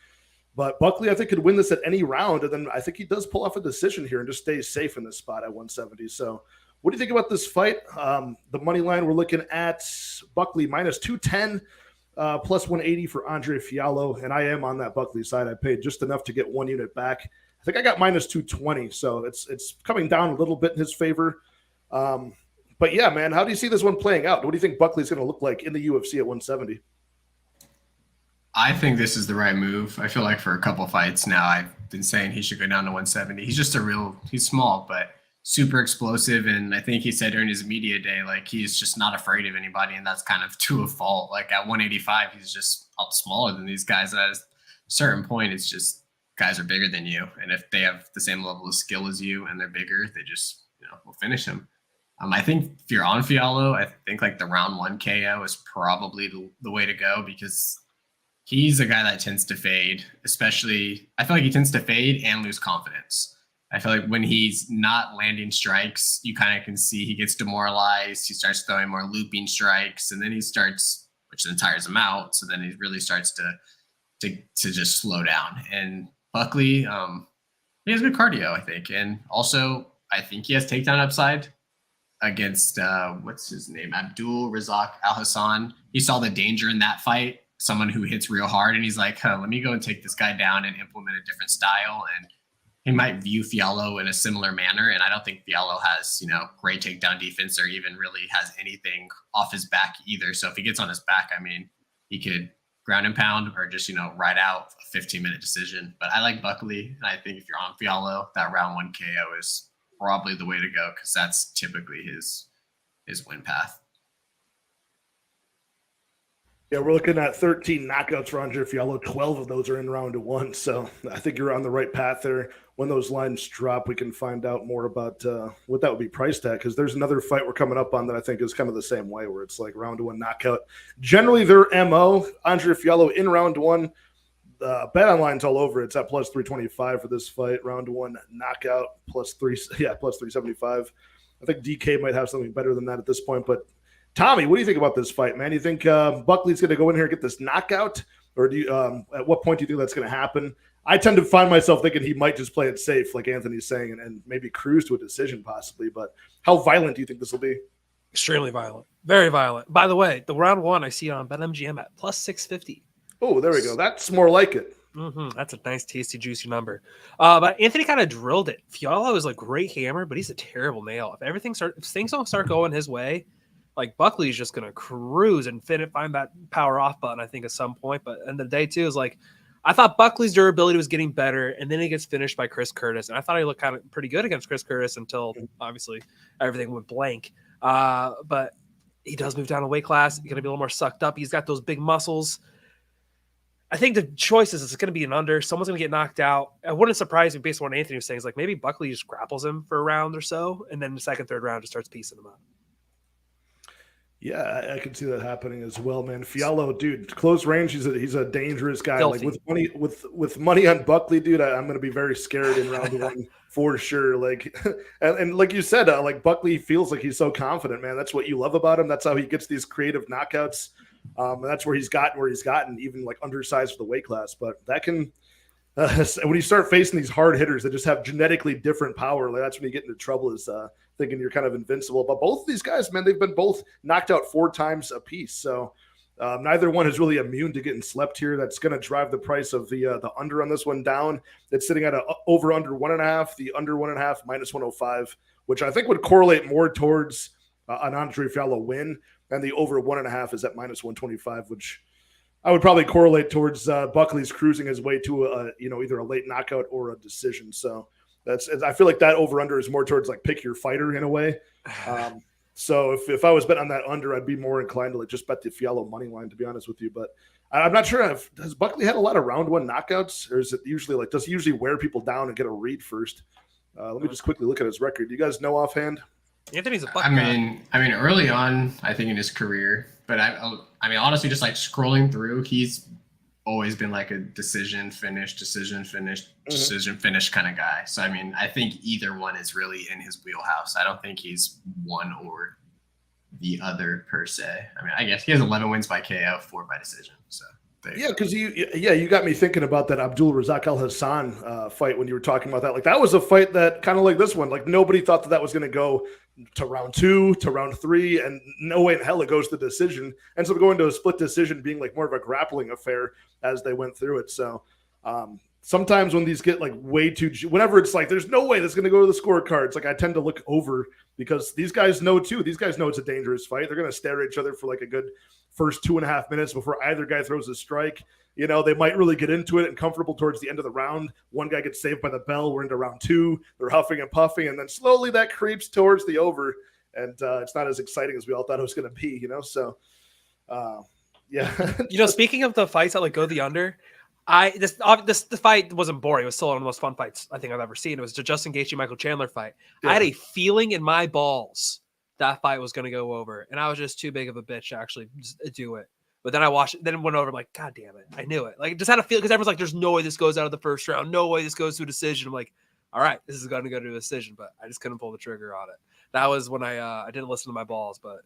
S1: But Buckley, I think, could win this at any round, and then I think he does pull off a decision here and just stays safe in this spot at 170. So what do you think about this fight? The money line, we're looking at Buckley minus 210, plus 180 for Andre Fialho, and I am on that Buckley side. I paid just enough to get 1 unit back. I think I got minus 220, so it's coming down a little bit in his favor. But yeah, man, how do you see this one playing out? What do you think Buckley's going to look like in the UFC at 170?
S3: I think this is the right move. I feel like for a couple fights now, I've been saying he should go down to 170. He's just he's small, but super explosive. And I think he said during his media day, like, he's just not afraid of anybody. And that's kind of to a fault. Like at 185, he's just smaller than these guys. At a certain point, it's just guys are bigger than you. And if they have the same level of skill as you and they're bigger, they just, will finish him. I think if you're on Fialho, I think like the round 1 KO is probably the way to go, because he's a guy that tends to fade, especially I feel like he tends to fade and lose confidence. I feel like when he's not landing strikes, you kind of can see he gets demoralized. He starts throwing more looping strikes, and then he starts, which then tires him out. So then he really starts to just slow down. And Buckley, he has good cardio, I think. And also, I think he has takedown upside against, what's his name? Abdul Razak Al Hassan. He saw the danger in that fight. Someone who hits real hard, and he's like, let me go and take this guy down and implement a different style. And he might view Fialho in a similar manner. And I don't think Fialho has, great takedown defense or even really has anything off his back either. So if he gets on his back, I mean, he could ground and pound or just, ride out a 15-minute decision. But I like Buckley. And I think if you're on Fialho, that round 1 KO is probably the way to go, because that's typically his win path.
S1: Yeah, we're looking at 13 knockouts for Andre Fialho. 12 of those are in round 1. So I think you're on the right path there. When those lines drop, we can find out more about what that would be priced at, because there's another fight we're coming up on that I think is kind of the same way, where it's like round 1 knockout. Generally, their MO, Andre Fialho in round 1, bet online's all over. It's at plus 325 for this fight. Round 1 knockout, plus 375. I think DK might have something better than that at this point, but Tommy, what do you think about this fight, man? You think Buckley's going to go in here and get this knockout, or do you? At what point do you think that's going to happen? I tend to find myself thinking he might just play it safe, like Anthony's saying, and maybe cruise to a decision possibly. But how violent do you think this will be?
S2: Extremely violent. Very violent. By the way, the round 1, I see it on BetMGM at plus 650.
S1: Oh, there we go. That's more like it.
S2: That's a nice, tasty, juicy number. But Anthony kind of drilled it. Fialho is a great hammer, but he's a terrible nail. If things don't start going his way, like Buckley's just going to cruise and find that power off button, I think, at some point. But end of the day, too, is like, I thought Buckley's durability was getting better, and then he gets finished by Chris Curtis. And I thought he looked kind of pretty good against Chris Curtis until, obviously, everything went blank. But he does move down a weight class. He's going to be a little more sucked up. He's got those big muscles. I think the choice is it's going to be an under. Someone's going to get knocked out. It wouldn't surprise me based on what Anthony was saying. Is like maybe Buckley just grapples him for a round or so, and then the second, third round just starts piecing him up.
S1: Yeah, I can see that happening as well, man. Fialho, dude, close range. He's a dangerous guy.
S2: Filthy.
S1: Like with money on Buckley, dude, I'm going to be very scared in round 1 for sure. Like, and like you said, like Buckley feels like he's so confident, man. That's what you love about him. That's how he gets these creative knockouts. And that's where he's gotten, even like undersized for the weight class. But that can, when you start facing these hard hitters that just have genetically different power, like that's when you get into trouble. Is thinking you're kind of invincible. But both of these guys, man, they've been both knocked out 4 times apiece. So neither one is really immune to getting slept here. That's going to drive the price of the under on this one down. It's sitting at a over under 1.5, the under 1.5 minus 105, which I think would correlate more towards an Andre Fialho win, and the over 1.5 is at minus 125, which I would probably correlate towards Buckley's cruising his way to either a late knockout or a decision. So I feel like that over under is more towards like pick your fighter in a way. So if I was betting on that under, I'd be more inclined to like just bet the Fialho money line, to be honest with you. But I'm not sure has Buckley had a lot of round 1 knockouts, or is it usually like, does he usually wear people down and get a read first? Let me just quickly look at his record. Do you guys know offhand?
S2: Anthony's a Buck
S3: I mean, early on, I think in his career, but I mean, honestly, just like scrolling through, he's always been like a decision finish kind of guy. So, I mean, I think either one is really in his wheelhouse. I don't think he's one or the other per se. I mean, I guess he has 11 wins by KO, 4 by decision. So
S1: Yeah, because you got me thinking about that Abdul Razak Al Hassan fight when you were talking about that. Like that was a fight that kind of like this one. Like nobody thought that was going to go to round 2, to round 3, and no way in hell it goes to decision. And so going to a split decision being like more of a grappling affair as they went through it. So sometimes when these get like way too, whenever it's like there's no way that's going to go to the scorecards, like I tend to look over because these guys know too. These guys know it's a dangerous fight. They're going to stare at each other for like a good first 2.5 minutes before either guy throws a strike. You know, they might really get into it and comfortable towards the end of the round. One guy gets saved by the bell. We're into round 2. They're huffing and puffing, and then slowly that creeps towards the over, and it's not as exciting as we all thought it was going to be, you know? So, yeah.
S2: You know, speaking of the fights that like go the under, this fight wasn't boring. It was still one of the most fun fights I think I've ever seen. It was the Justin Gaethje Michael Chandler fight. Yeah. I had a feeling in my balls that fight was going to go over, and I was just too big of a bitch to actually do it. But then I watched it, then it went over. I'm like, God damn it. I knew it. Like, just had a feel because everyone's like, there's no way this goes out of the first round. No way this goes to a decision. I'm like, all right, this is going to go to a decision, but I just couldn't pull the trigger on it. That was when I didn't listen to my balls, but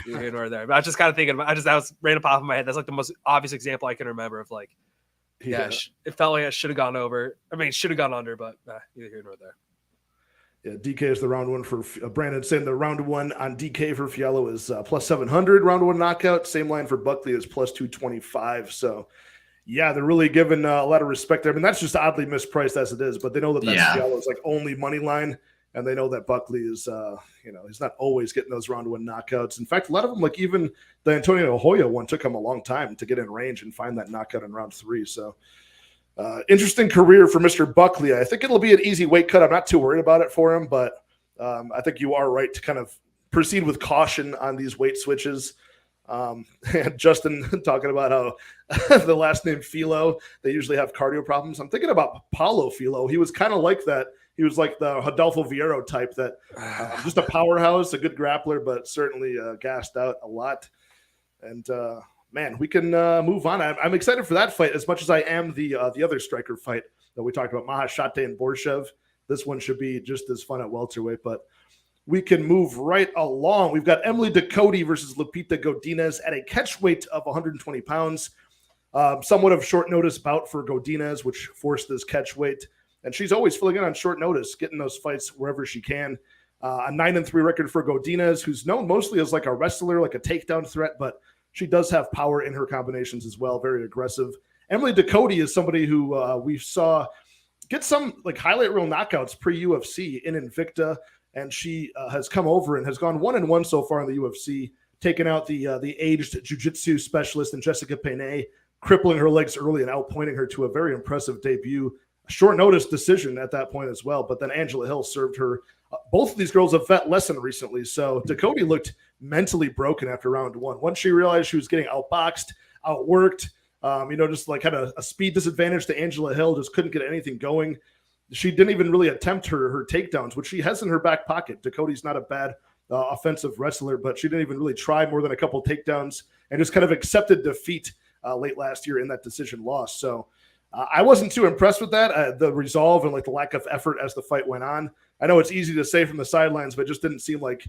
S2: you're here nor there. But I was just kind of thinking, that was random pop in my head. That's like the most obvious example I can remember of like, it felt like it should have gone over. I mean, it should have gone under, but neither here nor there.
S1: Yeah, DK is the round 1 for Brandon saying the round 1 on DK for Fialho is plus 700. Round 1 knockout. Same line for Buckley is plus 225. So, yeah, they're really giving a lot of respect there. I mean, that's just oddly mispriced as it is, but they know that Fialho's like only money line, and they know that Buckley is, he's not always getting those round 1 knockouts. In fact, a lot of them, like even the Antonio Hoya one, took him a long time to get in range and find that knockout in round 3. So. Interesting career for Mr. Buckley. I think it'll be an easy weight cut. I'm not too worried about it for him, but I think you are right to kind of proceed with caution on these weight switches. And Justin talking about how the last name Filo, they usually have cardio problems. I'm thinking about Paulo Filo. He was kind of like that. He was like the Rodolfo Vieiro type that just a powerhouse, a good grappler, but certainly gassed out a lot. And man, we can move on. I'm excited for that fight as much as I am the other striker fight that we talked about, Maheshate and Borschev. This one should be just as fun at welterweight, but we can move right along. We've got Emily Ducote versus Lupita Godinez at a catch weight of 120 pounds. Somewhat of short notice bout for Godinez, which forced this catch weight. And she's always filling in on short notice, getting those fights wherever she can. A 9-3 record for Godinez, who's known mostly as like a wrestler, like a takedown threat, but she does have power in her combinations as well, very aggressive. Emily Ducote is somebody who we saw get some like highlight reel knockouts pre-UFC in Invicta, and she has come over and has gone 1-1 so far in the UFC, taking out the aged jiu-jitsu specialist in Jessica Penne, crippling her legs early and outpointing her to a very impressive debut. A short notice decision at that point as well, but then Angela Hill served her. Both of these girls have vet lesson recently, so Ducote looked mentally broken after round 1. Once she realized she was getting outboxed, outworked, just like had a speed disadvantage to Angela Hill, just couldn't get anything going. She didn't even really attempt her takedowns, which she has in her back pocket. Ducote's not a bad offensive wrestler, but she didn't even really try more than a couple takedowns and just kind of accepted defeat late last year in that decision loss. So I wasn't too impressed with that, the resolve and like the lack of effort as the fight went on. I know it's easy to say from the sidelines, but it just didn't seem like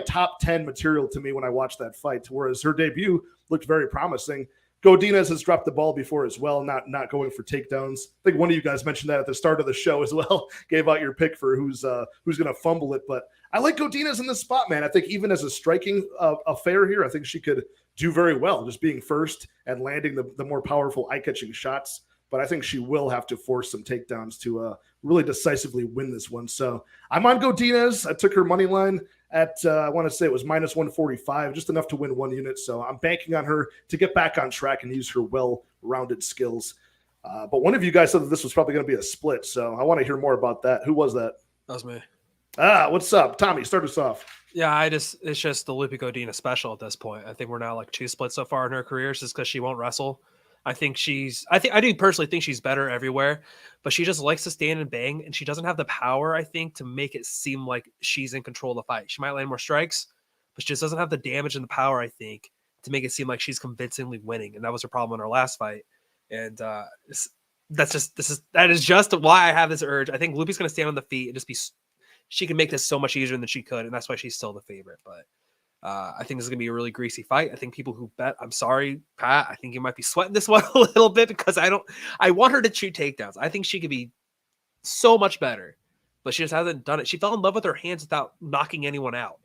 S1: top 10 material to me when I watched that fight, whereas her debut looked very promising. Godinez has dropped the ball before as well, not going for takedowns. I think one of you guys mentioned that at the start of the show as well, gave out your pick for who's going to fumble it. But I like Godinez in this spot, man. I think even as a striking affair here, I think she could do very well, just being first and landing the more powerful eye-catching shots. But I think she will have to force some takedowns to really decisively win this one. So I'm on Godinez. I took her money line at, I want to say it was minus 145, just enough to win 1 unit. So I'm banking on her to get back on track and use her well-rounded skills. But one of you guys said that this was probably going to be a split. So I want to hear more about that. Who was that?
S2: That was me.
S1: What's up? Tommy, start us off.
S2: Yeah, it's just the Lupita Godinez special at this point. I think we're now like 2 splits so far in her career just because she won't wrestle. I do personally think she's better everywhere, but she just likes to stand and bang, and she doesn't have the power, I think, to make it seem like she's in control of the fight. She might land more strikes, but she just doesn't have the damage and the power, I think, to make it seem like she's convincingly winning. And that was her problem in her last fight. And that is just why I have this urge. I think Lupi's going to stand on the feet and just she can make this so much easier than she could, and that's why she's still the favorite. But I think this is going to be a really greasy fight. I think people who bet, I'm sorry, Pat, I think you might be sweating this one a little bit because I want her to shoot takedowns. I think she could be so much better, but she just hasn't done it. She fell in love with her hands without knocking anyone out.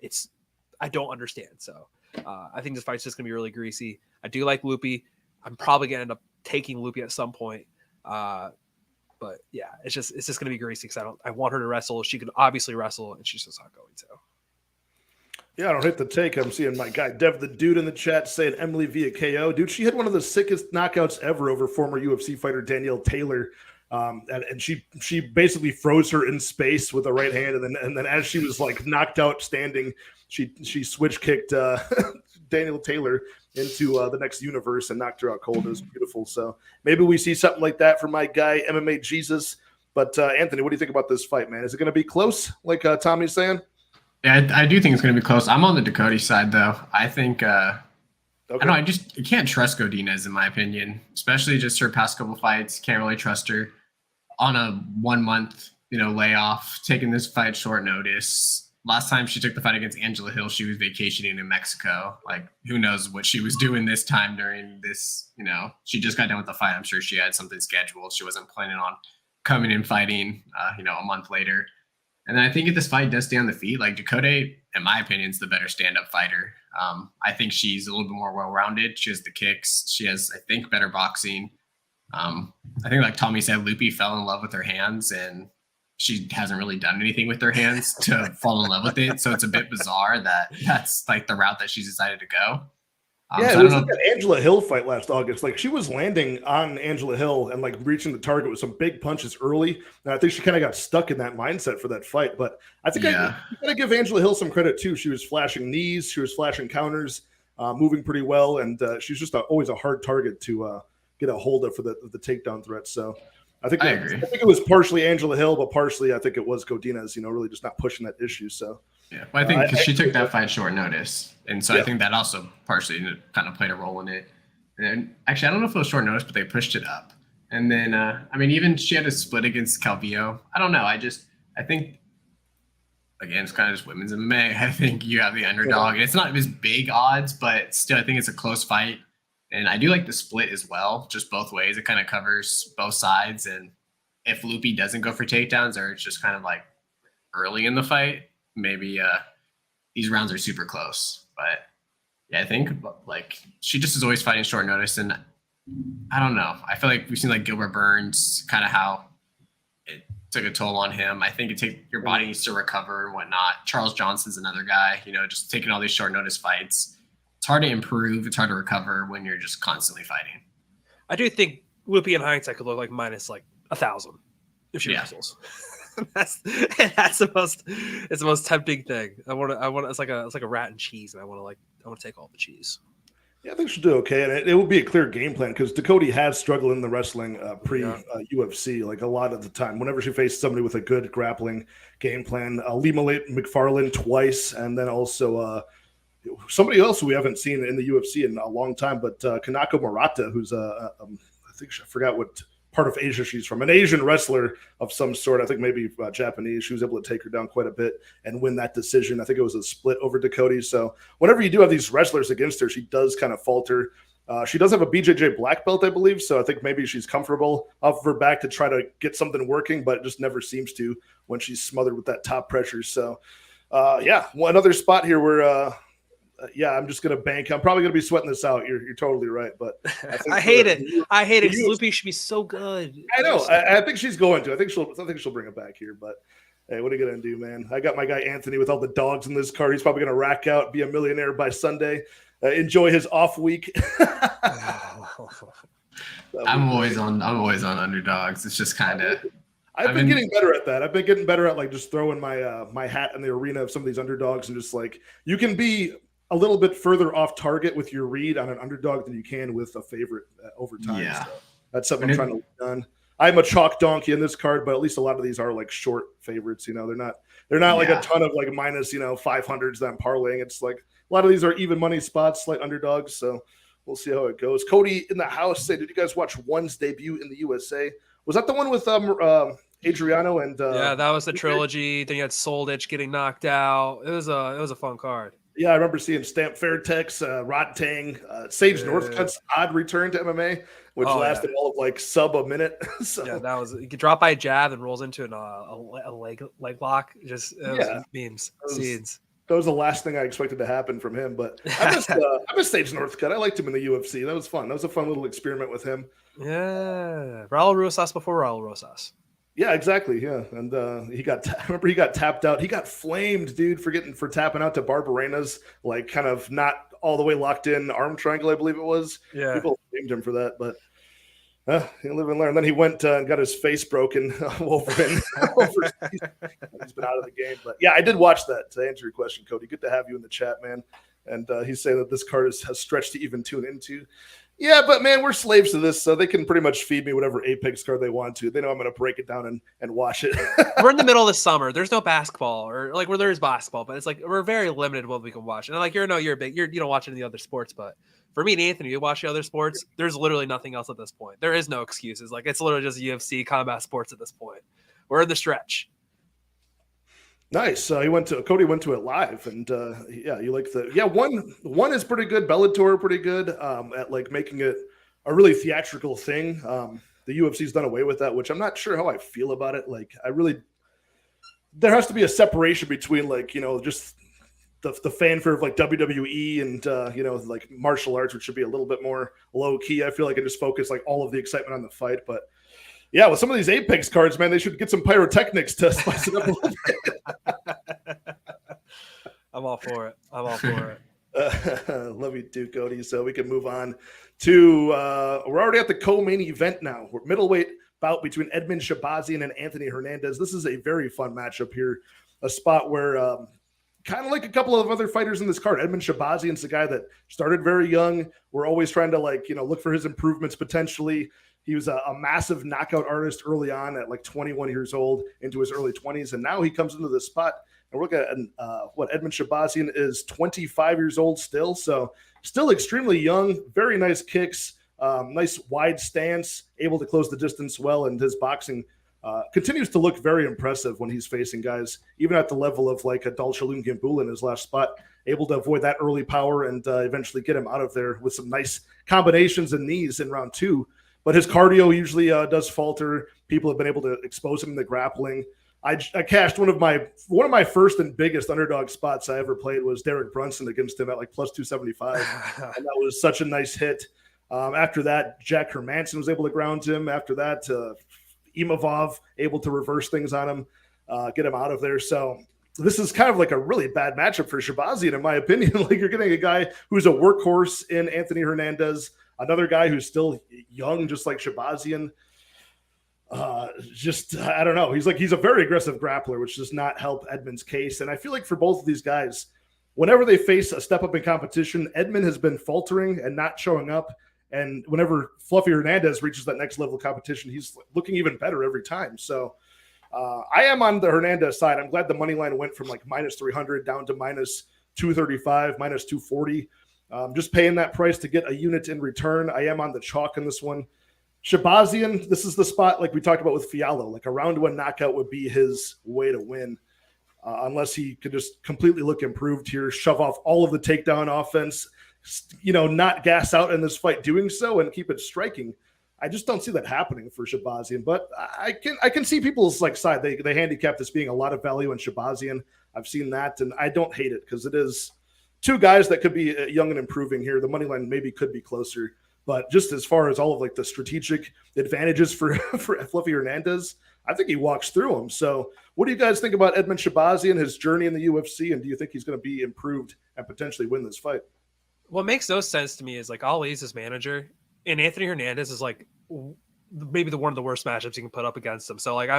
S2: I don't understand. So I think this fight's just going to be really greasy. I do like Loopy. I'm probably going to end up taking Loopy at some point. But yeah, it's just going to be greasy because I want her to wrestle. She could obviously wrestle, and she's just not going to.
S1: Yeah, I don't hit the take. I'm seeing my guy Dev the Dude in the chat saying Emily via KO. Dude, she had one of the sickest knockouts ever over former UFC fighter Danielle Taylor. And she basically froze her in space with a right hand, and then as she was like knocked out standing, she switch kicked Danielle Taylor into the next universe and knocked her out cold. It was beautiful. So maybe we see something like that from my guy MMA Jesus. But Anthony, what do you think about this fight, man? Is it going to be close, like Tommy's saying?
S3: Yeah, I do think it's going to be close. I'm on the Ducote side, though. I think okay. I don't know. I can't trust Godinez, in my opinion, especially just her past couple fights. Can't really trust her on a 1 month, layoff, taking this fight short notice. Last time she took the fight against Angela Hill, she was vacationing in Mexico. Like, who knows what she was doing this time during this, she just got done with the fight. I'm sure she had something scheduled. She wasn't planning on coming and fighting, a month later. And then I think if this fight does stay on the feet, like Ducote, in my opinion, is the better stand-up fighter. I think she's a little bit more well-rounded. She has the kicks. She has, I think, better boxing. I think, like Tommy said, Loopy fell in love with her hands, and she hasn't really done anything with her hands to fall in love with it. So it's a bit bizarre that that's like the route that she's decided to go.
S1: Yeah, it was like that Angela Hill fight last August. Like, she was landing on Angela Hill and like reaching the target with some big punches early. And I think she kind of got stuck in that mindset for that fight. But I think I gotta give Angela Hill some credit too. She was flashing knees, she was flashing counters, moving pretty well, and she's just always a hard target to get a hold of for the takedown threat. So I think it was partially Angela Hill, but partially I think it was Godinez, really just not pushing that issue. So
S3: yeah, well, I think because she took that fight short notice, and so I think that also partially kind of played a role in it. And actually, I don't know if it was short notice, but they pushed it up. And then even she had a split against Calvillo. I don't know. I think again, it's kind of just women's MMA. I think you have the underdog. It's not as big odds, but still, I think it's a close fight. And I do like the split as well, just both ways. It kind of covers both sides. And if Loopy doesn't go for takedowns, or it's just kind of like early in the fight, maybe these rounds are super close. But yeah, I think like she just is always fighting short notice. And I don't know. I feel like we've seen like Gilbert Burns, kind of how it took a toll on him. I think your body needs to recover and whatnot. Charles Johnson's another guy, just taking all these short notice fights. It's hard to improve. It's hard to recover when you're just constantly fighting.
S2: I do think Loopy in hindsight could look like minus like 1,000 if she wrestles. That's the most tempting thing. It's like a rat and cheese, and I want to take all the cheese.
S1: Yeah, I think she'll do okay, and it will be a clear game plan because Ducote has struggled in the wrestling pre-UFC like a lot of the time. Whenever she faced somebody with a good grappling game plan, Lima McFarlane twice, and then also somebody else we haven't seen in the UFC in a long time, but Kanako Murata, who's I forgot what part of Asia she's from, an Asian wrestler of some sort. I think maybe Japanese. She was able to take her down quite a bit and win that decision. I think it was a split over Ducote. So whenever you do have these wrestlers against her, she does kind of falter. She does have a BJJ black belt, I believe. So I think maybe she's comfortable off of her back to try to get something working, but it just never seems to when she's smothered with that top pressure. So another spot here where I'm just going to bank. I'm probably going to be sweating this out. You're totally right. But
S2: I hate it. I hate it. Loopy should be so good.
S1: I know. I think she's going to. I think she'll bring it back here. But hey, what are you going to do, man? I got my guy Anthony with all the dogs in this card. He's probably going to rack out, be a millionaire by Sunday. Enjoy his off week.
S3: I'm always on underdogs. It's just kind of.
S1: I've been getting better at that. I've been getting better at like just throwing my hat in the arena of some of these underdogs and just like you can be a little bit further off target with your read on an underdog than you can with a favorite over time.
S3: Yeah.
S1: So that's something I'm trying to learn on. I'm a chalk donkey in this card, but at least a lot of these are like short favorites. They're not like a ton of like minus 500s that I'm parlaying. It's like a lot of these are even money spots, slight underdogs. So we'll see how it goes. Cody in the house said, did you guys watch One's debut in the USA? Was that the one with Adriano and
S2: yeah, that was the trilogy. Then you had Soldich getting knocked out. It was a fun card.
S1: Yeah, I remember seeing Stamp Fairtex, Rod Tang, Sage Northcutt's odd return to MMA, which lasted all of like sub a minute. So
S2: yeah, that was, you could drop by a jab and rolls into a leg lock. Just was memes, scenes.
S1: That was the last thing I expected to happen from him. But I missed Sage Northcutt. I liked him in the UFC. That was fun. That was a fun little experiment with him.
S2: Yeah, Raul Rosas before Raul Rosas.
S1: Yeah, exactly. Yeah, and he got tapped out. He got flamed, dude, for tapping out to Barbarena's like kind of not all the way locked in arm triangle, I believe it was.
S2: Yeah,
S1: people blamed him for that, but he live and learn. Then he went and got his face broken over. He's been out of the game, but yeah, I did watch that. To answer your question, Cody, good to have you in the chat, man. And he's saying that this card has stretched to even tune into. Yeah, but man, we're slaves to this, so they can pretty much feed me whatever Apex card they want to. They know I'm going to break it down and watch it.
S2: We're in the middle of the summer. There's no basketball, or like where there is basketball, but it's like we're very limited what we can watch. And like you don't watch any other sports, but for me and Anthony, you watch the other sports. There's literally nothing else at this point. There is no excuses. Like it's literally just UFC combat sports at this point. We're in the stretch.
S1: Nice. Cody went to it live, and you like one is pretty good. Bellator pretty good at like making it a really theatrical thing. The UFC's done away with that, which I'm not sure how I feel about it. Like there has to be a separation between like just the fanfare of like WWE and like martial arts, which should be a little bit more low key. I feel like I just focus like all of the excitement on the fight, but. Yeah, with some of these Apex cards, man, they should get some pyrotechnics to spice it up a little bit.
S2: I'm all for it.
S1: Love you too, Cody. So we can move on to we're already at the co-main event now. We're middleweight bout between Edmund Shahbazyan and Anthony Hernandez. This is a very fun matchup here. A spot where kind of like a couple of other fighters in this card. Edmund Shahbazyan's the guy that started very young. We're always trying to look for his improvements potentially. He was a massive knockout artist early on at like 21 years old into his early 20s. And now he comes into the spot and we're looking at Edmund Shahbazyan is 25 years old still. So still extremely young, very nice kicks, nice wide stance, able to close the distance well. And his boxing continues to look very impressive when he's facing guys, even at the level of like a Dalshalun Gimbul in his last spot, able to avoid that early power and eventually get him out of there with some nice combinations and knees in round two. But his cardio usually does falter. People have been able to expose him in the grappling. I cashed one of my first and biggest underdog spots I ever played was Derek Brunson against him at like plus 275, and that was such a nice hit. After that, Jack Hermanson was able to ground him. After that, Imavov able to reverse things on him, get him out of there. So this is kind of like a really bad matchup for Shahbazyan, in my opinion. Like you're getting a guy who's a workhorse in Anthony Hernandez. Another guy who's still young, just like Shahbazyan. I don't know. He's a very aggressive grappler, which does not help Edmund's case. And I feel like for both of these guys, whenever they face a step up in competition, Edmund has been faltering and not showing up. And whenever Fluffy Hernandez reaches that next level of competition, he's looking even better every time. So I am on the Hernandez side. I'm glad the money line went from like minus 300 down to minus 235, minus 240. Just paying that price to get a unit in return. I am on the chalk in this one. Shahbazyan, this is the spot like we talked about with Fialho. Like a round one knockout would be his way to win, unless he could just completely look improved here, shove off all of the takedown offense, not gas out in this fight doing so and keep it striking. I just don't see that happening for Shahbazyan, but I can see people's like side. They handicap this being a lot of value in Shahbazyan. I've seen that, and I don't hate it because it is two guys that could be young and improving here. The money line maybe could be closer, but just as far as all of like the strategic advantages for Fluffy Hernandez, I think he walks through them. So what do you guys think about Edmund Shahbazyan, his journey in the UFC, and do you think he's going to be improved and potentially win this fight?
S2: What makes no sense to me is like Ali's his manager, and Anthony Hernandez is like maybe one of the worst matchups you can put up against him. So like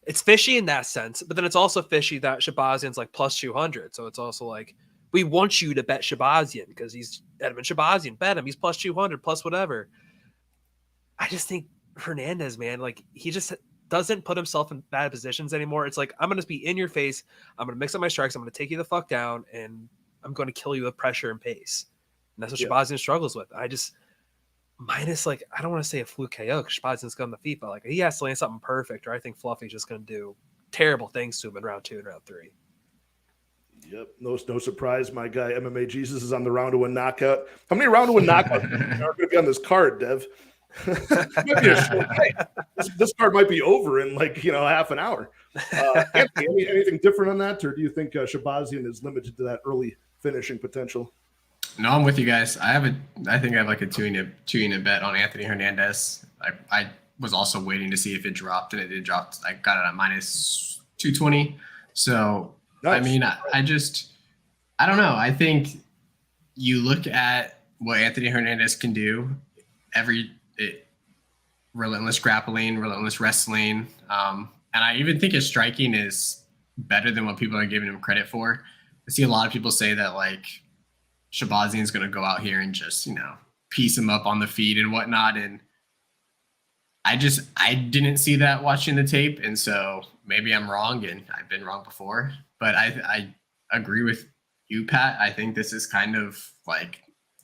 S2: it's fishy in that sense, but then it's also fishy that Shahbazyan's like plus 200. So it's also like, we want you to bet Shahbazyan because he's Edmund Shahbazyan. Bet him. He's plus 200, plus whatever. I just think Hernandez, man, like he just doesn't put himself in bad positions anymore. It's like, I'm going to be in your face. I'm going to mix up my strikes. I'm going to take you the fuck down, and I'm going to kill you with pressure and pace. And that's what Shahbazyan struggles with. I just minus like, I don't want to say a fluke KO because Shahbazyan's got on the feet, but like he has to land something perfect, or I think Fluffy's just going to do terrible things to him in round 2 and round 3.
S1: Yep, no surprise. My guy MMA Jesus is on the round to win knockout. How many round to win knockouts are going to be on this card, Dev? Might be a short night. This card might be over in half an hour. Anthony, anything different on that, or do you think Shahbazyan is limited to that early finishing potential?
S3: No, I'm with you guys. I think I have like a two unit bet on Anthony Hernandez. I was also waiting to see if it dropped, and it did drop. I got it at minus 220. So nice. I mean, I don't know. I think you look at what Anthony Hernandez can do, relentless grappling, relentless wrestling. And I even think his striking is better than what people are giving him credit for. I see a lot of people say that like Shahbazyan is going to go out here and just, piece him up on the feet and whatnot. And I didn't see that watching the tape. And so maybe I'm wrong, and I've been wrong before, but I agree with you, Pat. I think this is kind of like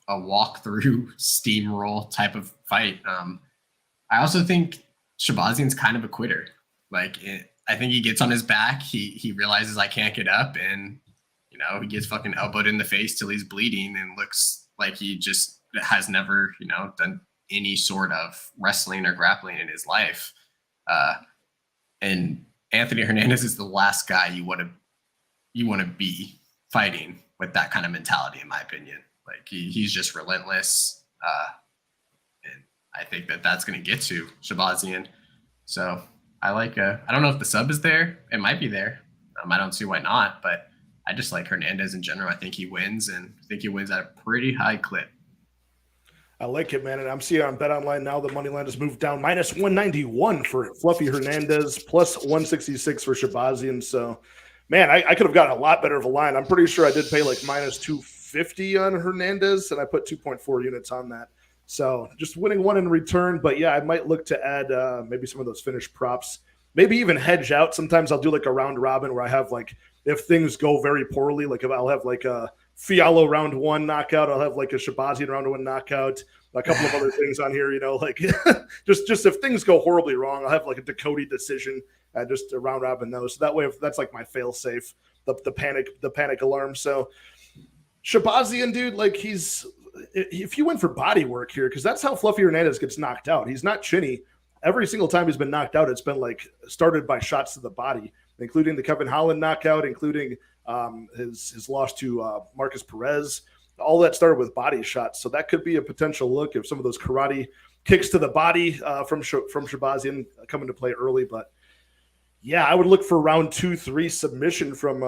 S3: a walk-through steamroll type of fight. I also think Shahbazyan's kind of a quitter. I think he gets on his back. He realizes I can't get up, and he gets fucking elbowed in the face till he's bleeding and looks like he just has never done any sort of wrestling or grappling in his life. And Anthony Hernandez is the last guy you want to be fighting with that kind of mentality, in my opinion. Like he's just relentless, and I think that's going to get to Shahbazyan. So I don't know if the sub is there. It might be there. I don't see why not, but I just like Hernandez in general. I think he wins, and I think he wins at a pretty high clip.
S1: I like it, man. And I'm seeing on BetOnline now the money line has moved down minus 191 for Fluffy Hernandez, plus 166 for Shahbazyan. So, man, I could have gotten a lot better of a line. I'm pretty sure I did pay like minus 250 on Hernandez, and I put 2.4 units on that. So just winning one in return. But, yeah, I might look to add maybe some of those finished props, maybe even hedge out. Sometimes I'll do like a round robin where I have like if things go very poorly, like if I'll have like a Fialho round one knockout, I'll have like a Shahbazyan round one knockout, a couple of other things on here, like just if things go horribly wrong, I'll have like a Ducote decision, just a round robin those. So that way, if that's like my fail safe, the panic alarm. So Shahbazyan, dude, like if you went for body work here, because that's how Fluffy Hernandez gets knocked out. He's not chinny. Every single time he's been knocked out, it's been like started by shots to the body, including the Kevin Holland knockout, including his loss to Marcus Perez. All that started with body shots. So that could be a potential look if some of those karate kicks to the body from Shahbazyan come into play early. But yeah, I would look for round 2-3 submission from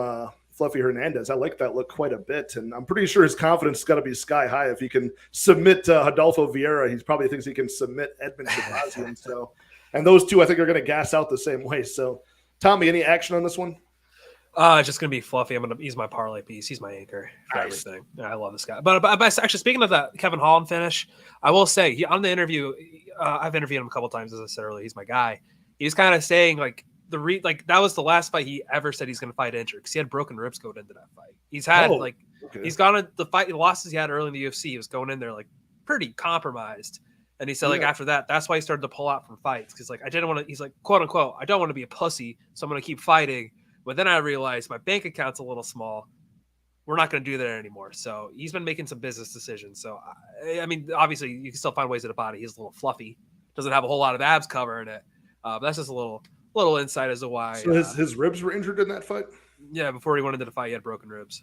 S1: Fluffy Hernandez. I like that look quite a bit. And I'm pretty sure his confidence has got to be sky high. If he can submit Rodolfo Vieira, he probably thinks he can submit Edmund Shahbazyan. So, and those two I think are going to gas out the same way. So Tommy, any action on this one?
S2: It's just gonna be Fluffy. He's my parlay piece. He's my anchor for everything. Yeah, I love this guy. But actually, speaking of that Kevin Holland finish, I will say on the interview, I've interviewed him a couple times, as I said earlier. He's my guy. He's kind of saying like that was the last fight he ever said he's gonna fight injured because he had broken ribs going into that fight. He's had he's gone at the fight, the losses he had early in the UFC. He was going in there like pretty compromised. And he said, like, after that, that's why he started to pull out from fights. Because, like, I didn't want to, he's like, quote unquote, I don't want to be a pussy, so I'm going to keep fighting. But then I realized my bank account's a little small. We're not going to do that anymore. So he's been making some business decisions. So, I mean, obviously, you can still find ways to the body. He's a little fluffy. Doesn't have a whole lot of abs covering it. But that's just a little insight as to why.
S1: So his ribs were injured in that fight?
S2: Yeah, before he went into the fight, he had broken ribs.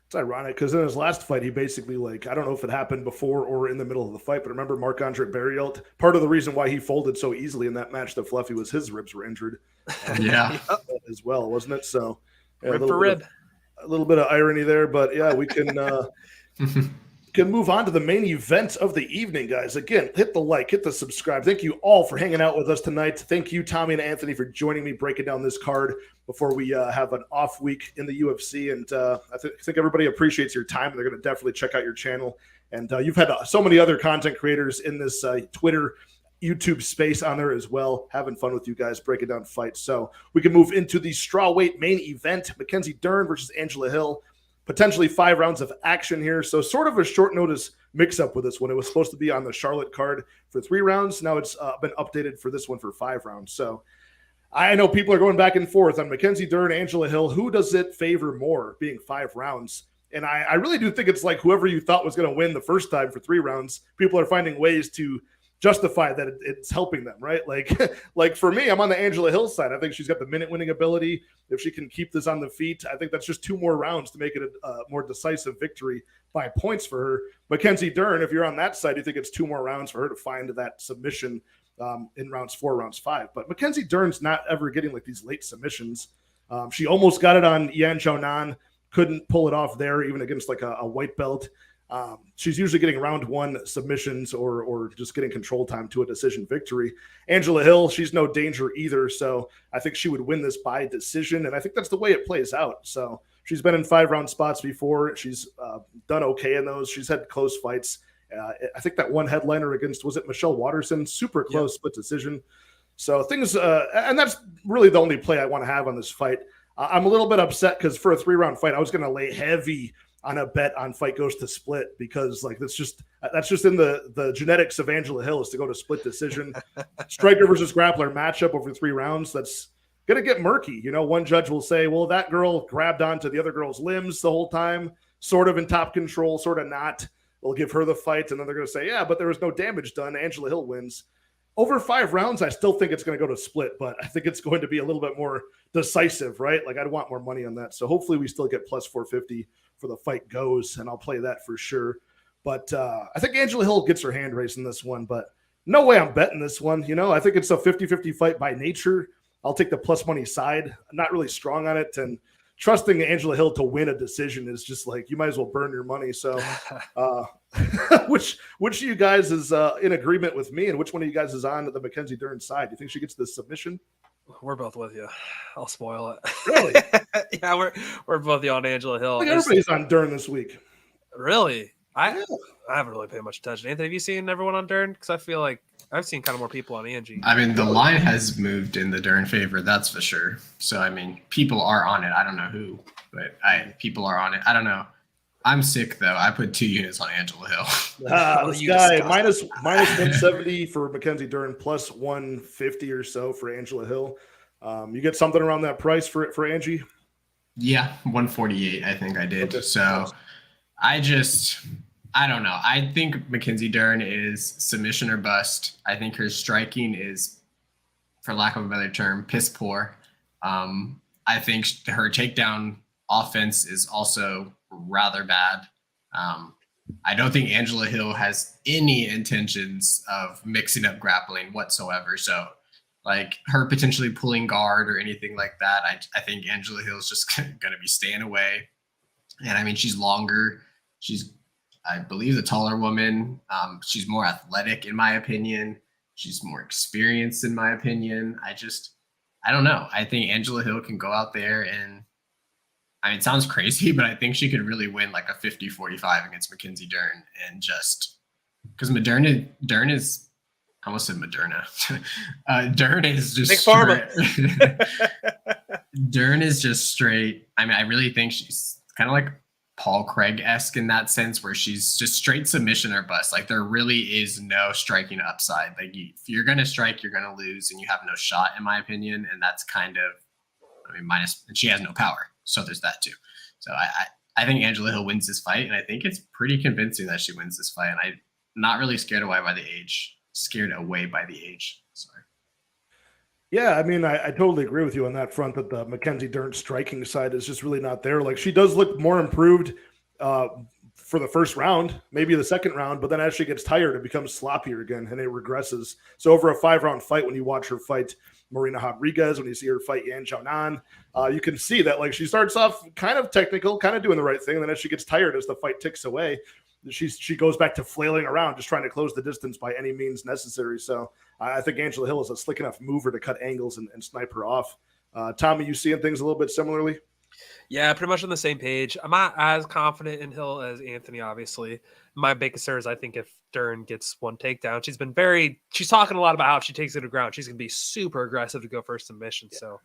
S1: It's ironic because in his last fight, he basically, like, I don't know if it happened before or in the middle of the fight, but remember Marc-Andre Barriault? Part of the reason why he folded so easily in that match to Fluffy was his ribs were injured. As well, wasn't it? So, yeah,
S2: rib for rib.
S1: A little bit of irony there, but yeah, we can can move on to the main event of the evening, guys. Again, hit the like, hit the subscribe. Thank you all for hanging out with us tonight. Thank you, Tommy and Anthony, for joining me breaking down this card before we have an off week in the UFC. And I think everybody appreciates your time. They're going to definitely check out your channel. And you've had so many other content creators in this Twitter, YouTube space on there as well, having fun with you guys breaking down fights. So we can move into the strawweight main event, Mackenzie Dern versus Angela Hill. Potentially 5 rounds of action here. So sort of a short notice mix-up with this one. It was supposed to be on the Charlotte card for 3 rounds. Now it's been updated for this one for 5 rounds. So I know people are going back and forth on Mackenzie Dern, Angela Hill. Who does it favor more, being 5 rounds? And I really do think it's like whoever you thought was going to win the first time for 3 rounds, people are finding ways to justify that it's helping them, right? Like for me, I'm on the Angela Hill side. I think she's got the minute winning ability. If she can keep this on the feet, I think that's just 2 more rounds to make it a more decisive victory by points for her. Mackenzie Dern, if you're on that side, you think it's 2 more rounds for her to find that submission in rounds 4, rounds 5. But Mackenzie Dern's not ever getting like these late submissions. She almost got it on Yan Xiaonan, couldn't pull it off there, even against like a white belt. She's usually getting round 1 submissions or just getting control time to a decision victory. Angela Hill, she's no danger either. So I think she would win this by decision. And I think that's the way it plays out. So she's been in 5-round spots before. She's done okay in those. She's had close fights. I think that one headliner against, was it Michelle Watterson? Super close split decision. So things, and that's really the only play I want to have on this fight. I'm a little bit upset because for a 3-round fight, I was going to lay heavy on a bet on fight goes to split because like that's just in the genetics of Angela Hill is to go to split decision. Striker versus grappler matchup over 3 rounds. That's going to get murky. You know, one judge will say, well, that girl grabbed onto the other girl's limbs the whole time, sort of in top control, sort of not. They'll give her the fight, and then they're going to say, yeah, but there was no damage done. Angela Hill wins. Over 5 rounds, I still think it's going to go to split, but I think it's going to be a little bit more decisive, right? Like I'd want more money on that. So hopefully we still get plus 450 for the fight goes, and I'll play that for sure. But I think Angela Hill gets her hand raised in this one, but no way I'm betting this one. You know, I think it's a 50-50 fight by nature. I'll take the plus money side. I'm not really strong on it, and trusting Angela Hill to win a decision is just like, you might as well burn your money. So which of you guys is in agreement with me, and which one of you guys is on the Mackenzie Dern side? Do you think she gets the submission?
S2: We're both with you. I'll spoil it.
S1: Really?
S2: Yeah, we're both on Angela Hill.
S1: I think everybody's on Dern this week.
S2: Really? I haven't really paid much attention. Anthony, have you seen everyone on Dern? Because I feel like I've seen kind of more people on Angie.
S3: I mean, the line has moved in the Dern favor, that's for sure. So, I mean, people are on it. I don't know who, but people are on it. I don't know. I'm sick, though. I put 2 units on Angela Hill.
S1: This guy, minus 170 for Mackenzie Dern, plus 150 or so for Angela Hill. You get something around that price for Angie?
S3: Yeah, 148, I think I did.
S1: Okay.
S3: So, I don't know. I think Mackenzie Dern is submission or bust. I think her striking is, for lack of a better term, piss poor. I think her takedown offense is also rather bad. I don't think Angela Hill has any intentions of mixing up grappling whatsoever. So, like her potentially pulling guard or anything like that, I think Angela Hill is just going to be staying away. And I mean, she's longer. She's, I believe, the taller woman. She's more athletic, in my opinion. She's more experienced, in my opinion. I don't know. I think Angela Hill can go out there and, I mean, it sounds crazy, but I think she could really win like a 50-45 against Mackenzie Dern, and just because Dern is, I almost said Moderna. Dern is just
S2: Big Pharma.
S3: Dern is just straight. I mean, I really think she's kind of like Paul Craig-esque in that sense, where she's just straight submission or bust. Like there really is no striking upside. Like if you're going to strike, you're going to lose, and you have no shot, in my opinion. And that's kind of, I mean, and she has no power. So there's that too. So I think Angela Hill wins this fight, and I think it's pretty convincing that she wins this fight. And I'm not really scared away by the age. Sorry.
S1: Yeah, I mean, I totally agree with you on that front, that the Mackenzie Dern striking side is just really not there. Like she does look more improved for the first round, maybe the second round, but then as she gets tired, it becomes sloppier again and it regresses. So over a 5-round fight, when you watch her fight Marina Rodriguez, when you see her fight Yan Xiaonan, you can see that like she starts off kind of technical, kind of doing the right thing. And then as she gets tired, as the fight ticks away, she goes back to flailing around, just trying to close the distance by any means necessary. So I think Angela Hill is a slick enough mover to cut angles and snipe her off. Tommy, you seeing things a little bit similarly?
S2: Yeah, pretty much on the same page. I'm not as confident in Hill as Anthony, obviously. My big concern is I think if Dern gets one takedown, she's talking a lot about how if she takes it to the ground, she's going to be super aggressive to go for a submission. Yeah. So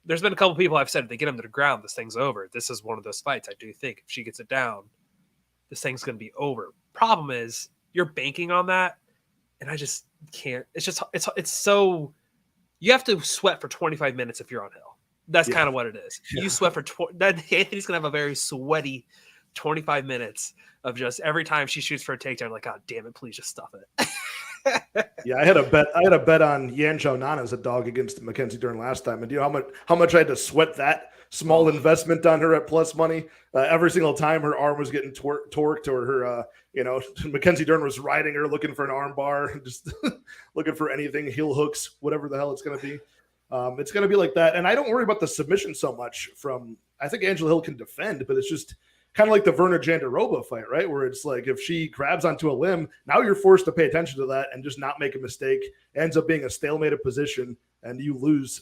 S2: there's been a couple people I've said if they get him to the ground, this thing's over. This is one of those fights. I do think if she gets it down, this thing's going to be over. Problem is you're banking on that, and I just can't. It's so you have to sweat for 25 minutes if you're on hill. That's kind of what it is. You sweat for Anthony's gonna have a very sweaty 25 minutes of just every time she shoots for a takedown, like, God damn it, please just stuff it.
S1: Yeah, I had a bet on Yan Zhao Nan as a dog against Mackenzie Dern last time, and do you know how much I had to sweat that small investment on her at plus money? Every single time her arm was getting torqued, or her Mackenzie Dern was riding her, looking for an arm bar, just looking for anything, heel hooks, whatever the hell it's going to be. It's going to be like that. And I don't worry about the submission so much I think Angela Hill can defend, but it's just kind of like the Verna Jandiroba fight, right? Where it's like, if she grabs onto a limb, now you're forced to pay attention to that and just not make a mistake. It ends up being a stalemated position, and you lose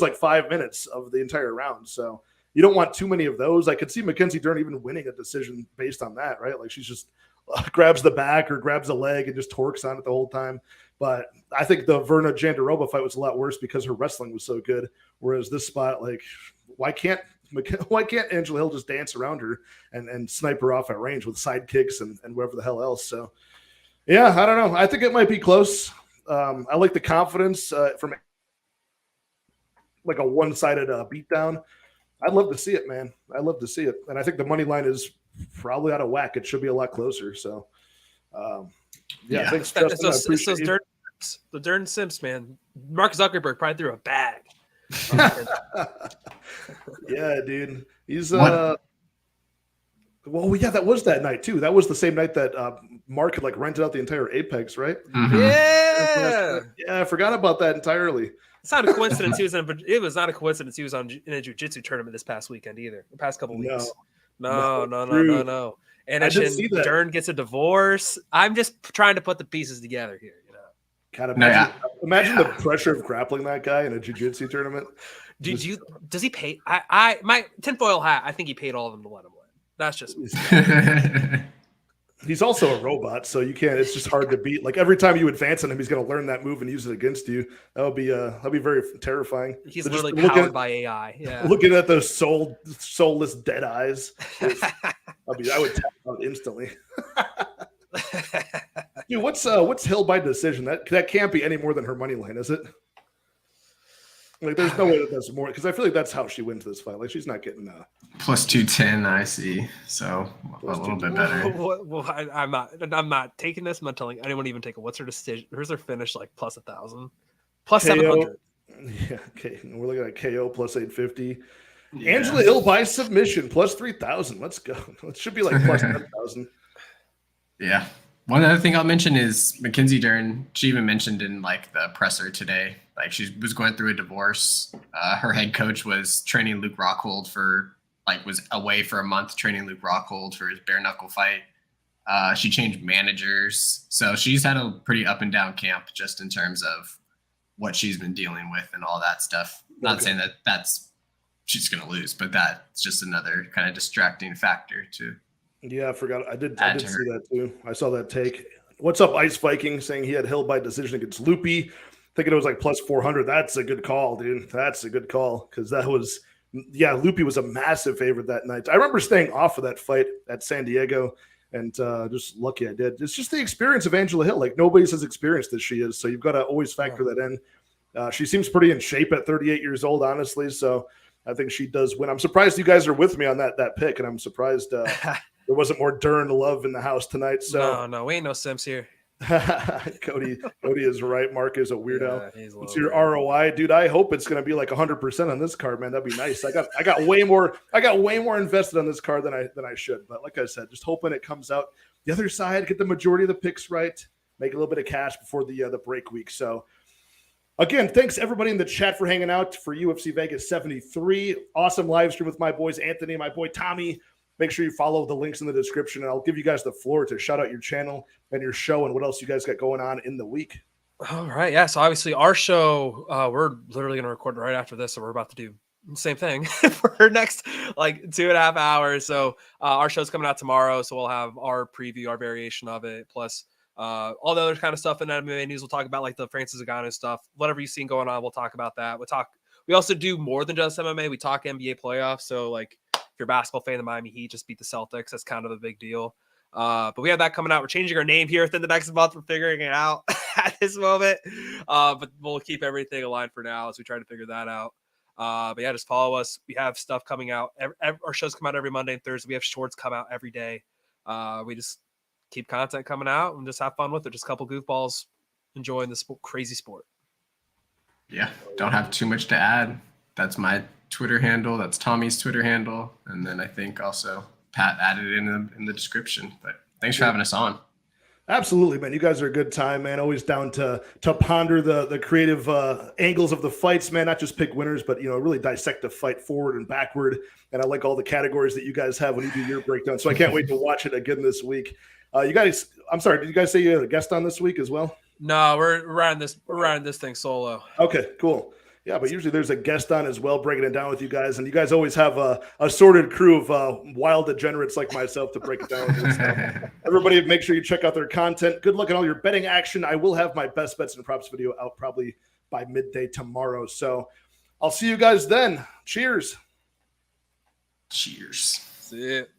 S1: like 5 minutes of the entire round. So you don't want too many of those. I could see Mackenzie Dern even winning a decision based on that, right? Like, she's just grabs the back or grabs a leg and just torques on it the whole time. But I think the Verna Jandiroba fight was a lot worse because her wrestling was so good. Whereas this spot, like, why can't Angela Hill just dance around her and snipe her off at range with side kicks and whatever the hell else? So, yeah, I don't know. I think it might be close. I like the confidence from like a one-sided beatdown. I'd love to see it, man. I'd love to see it. And I think the money line is probably out of whack. It should be a lot closer. So, yeah. Thanks, Justin.
S2: The Dern Simps, man. Mark Zuckerberg probably threw a bag.
S1: Yeah, dude. He's well, yeah, that was that night too. That was the same night that Mark had like rented out the entire Apex, right?
S3: Mm-hmm.
S2: Yeah,
S1: I forgot about that entirely.
S2: It's not a coincidence it was not a coincidence he was in a jiu-jitsu tournament this past weekend either. The past couple weeks. No. And Dern gets a divorce. I'm just trying to put the pieces together here.
S1: God, imagine the pressure of grappling that guy in a jiu-jitsu tournament.
S2: Does he pay? My tinfoil hat, I think he paid all of them to let him win. That's just
S1: He's also a robot, so you can't. It's just hard to beat. Like, every time you advance on him, he's going to learn that move and use it against you. That'd be very terrifying.
S2: He's literally powered by AI. Yeah,
S1: looking at those soulless dead eyes, I would tap out instantly. Dude, what's Hill by decision? That can't be any more than her money line, is it? Like, there's no way that that's more, because I feel like that's how she wins this fight. Like, she's not getting
S3: plus 210. I see, so a little bit better.
S2: Well, I'm not taking this. I'm not telling anyone to even take it. What's her decision? Where's her finish? Like plus 1,000, plus 700.
S1: Yeah, okay. We're looking at KO plus 850. Yeah. Angela Hill by submission plus 3,000. Let's go. It should be like plus 10,000.
S3: Yeah. One other thing I'll mention is Mackenzie Dern. She even mentioned in like the presser today, like she was going through a divorce. Her head coach was training Luke Rockhold was away for a month training Luke Rockhold for his bare knuckle fight. She changed managers. So she's had a pretty up and down camp just in terms of what she's been dealing with and all that stuff. Not saying that's she's going to lose, but that's just another kind of distracting factor too.
S1: Yeah, I forgot. I did see that too. I saw that take. What's up, Ice Viking, saying he had Hill by decision against Loopy. Thinking it was like plus 400. That's a good call, dude. That's a good call, because Loopy was a massive favorite that night. I remember staying off of that fight at San Diego, and just lucky I did. It's just the experience of Angela Hill. Like, nobody's as experienced as she is, so you've got to always factor that in. She seems pretty in shape at 38 years old, honestly, so I think she does win. I'm surprised you guys are with me on that pick, and I'm surprised there wasn't more Dern love in the house tonight. So
S2: no, we ain't no Sims here.
S1: Cody is right. Mark is a weirdo. Yeah, it's your ROI, dude. I hope it's going to be like 100% on this card, man. That'd be nice. I got way more invested on this card than I should. But like I said, just hoping it comes out the other side, get the majority of the picks right, make a little bit of cash before the break week. So again, thanks everybody in the chat for hanging out for UFC Vegas 73. Awesome live stream with my boys Anthony, my boy Tommy. Make sure you follow the links in the description, and I'll give you guys the floor to shout out your channel and your show and what else you guys got going on in the week.
S2: All right. Yeah. So obviously our show, we're literally going to record right after this. So we're about to do the same thing for our next like 2.5 hours. So our show's coming out tomorrow. So we'll have our preview, our variation of it, plus all the other kind of stuff in MMA news. We'll talk about like the Francis Ngannou stuff, whatever you've seen going on. We'll talk about that. We also do more than just MMA. We talk NBA playoffs. So like, if you're a basketball fan, the Miami Heat just beat the Celtics. That's kind of a big deal. But we have that coming out. We're changing our name here within the next month. We're figuring it out at this moment. But we'll keep everything aligned for now as we try to figure that out. But yeah, just follow us. We have stuff coming out. Our shows come out every Monday and Thursday. We have shorts come out every day. We just keep content coming out and just have fun with it. Just a couple goofballs enjoying this crazy sport.
S3: Yeah, don't have too much to add. That's my Twitter handle. That's Tommy's Twitter handle. And then I think also Pat added it in the description. But thanks for having us on.
S1: Absolutely, man. You guys are a good time, man. Always down to ponder the creative angles of the fights, man. Not just pick winners, but, really dissect the fight forward and backward. And I like all the categories that you guys have when you do your breakdown. So I can't wait to watch it again this week. You guys, I'm sorry, did you guys say you had a guest on this week as well?
S2: No, we're running this thing solo.
S1: Okay, cool. Yeah, but usually there's a guest on as well, breaking it down with you guys. And you guys always have a assorted crew of wild degenerates like myself to break it down with this stuff. Everybody, make sure you check out their content. Good luck on all your betting action. I will have my best bets and props video out probably by midday tomorrow. So I'll see you guys then. Cheers.
S3: Cheers.
S2: See it.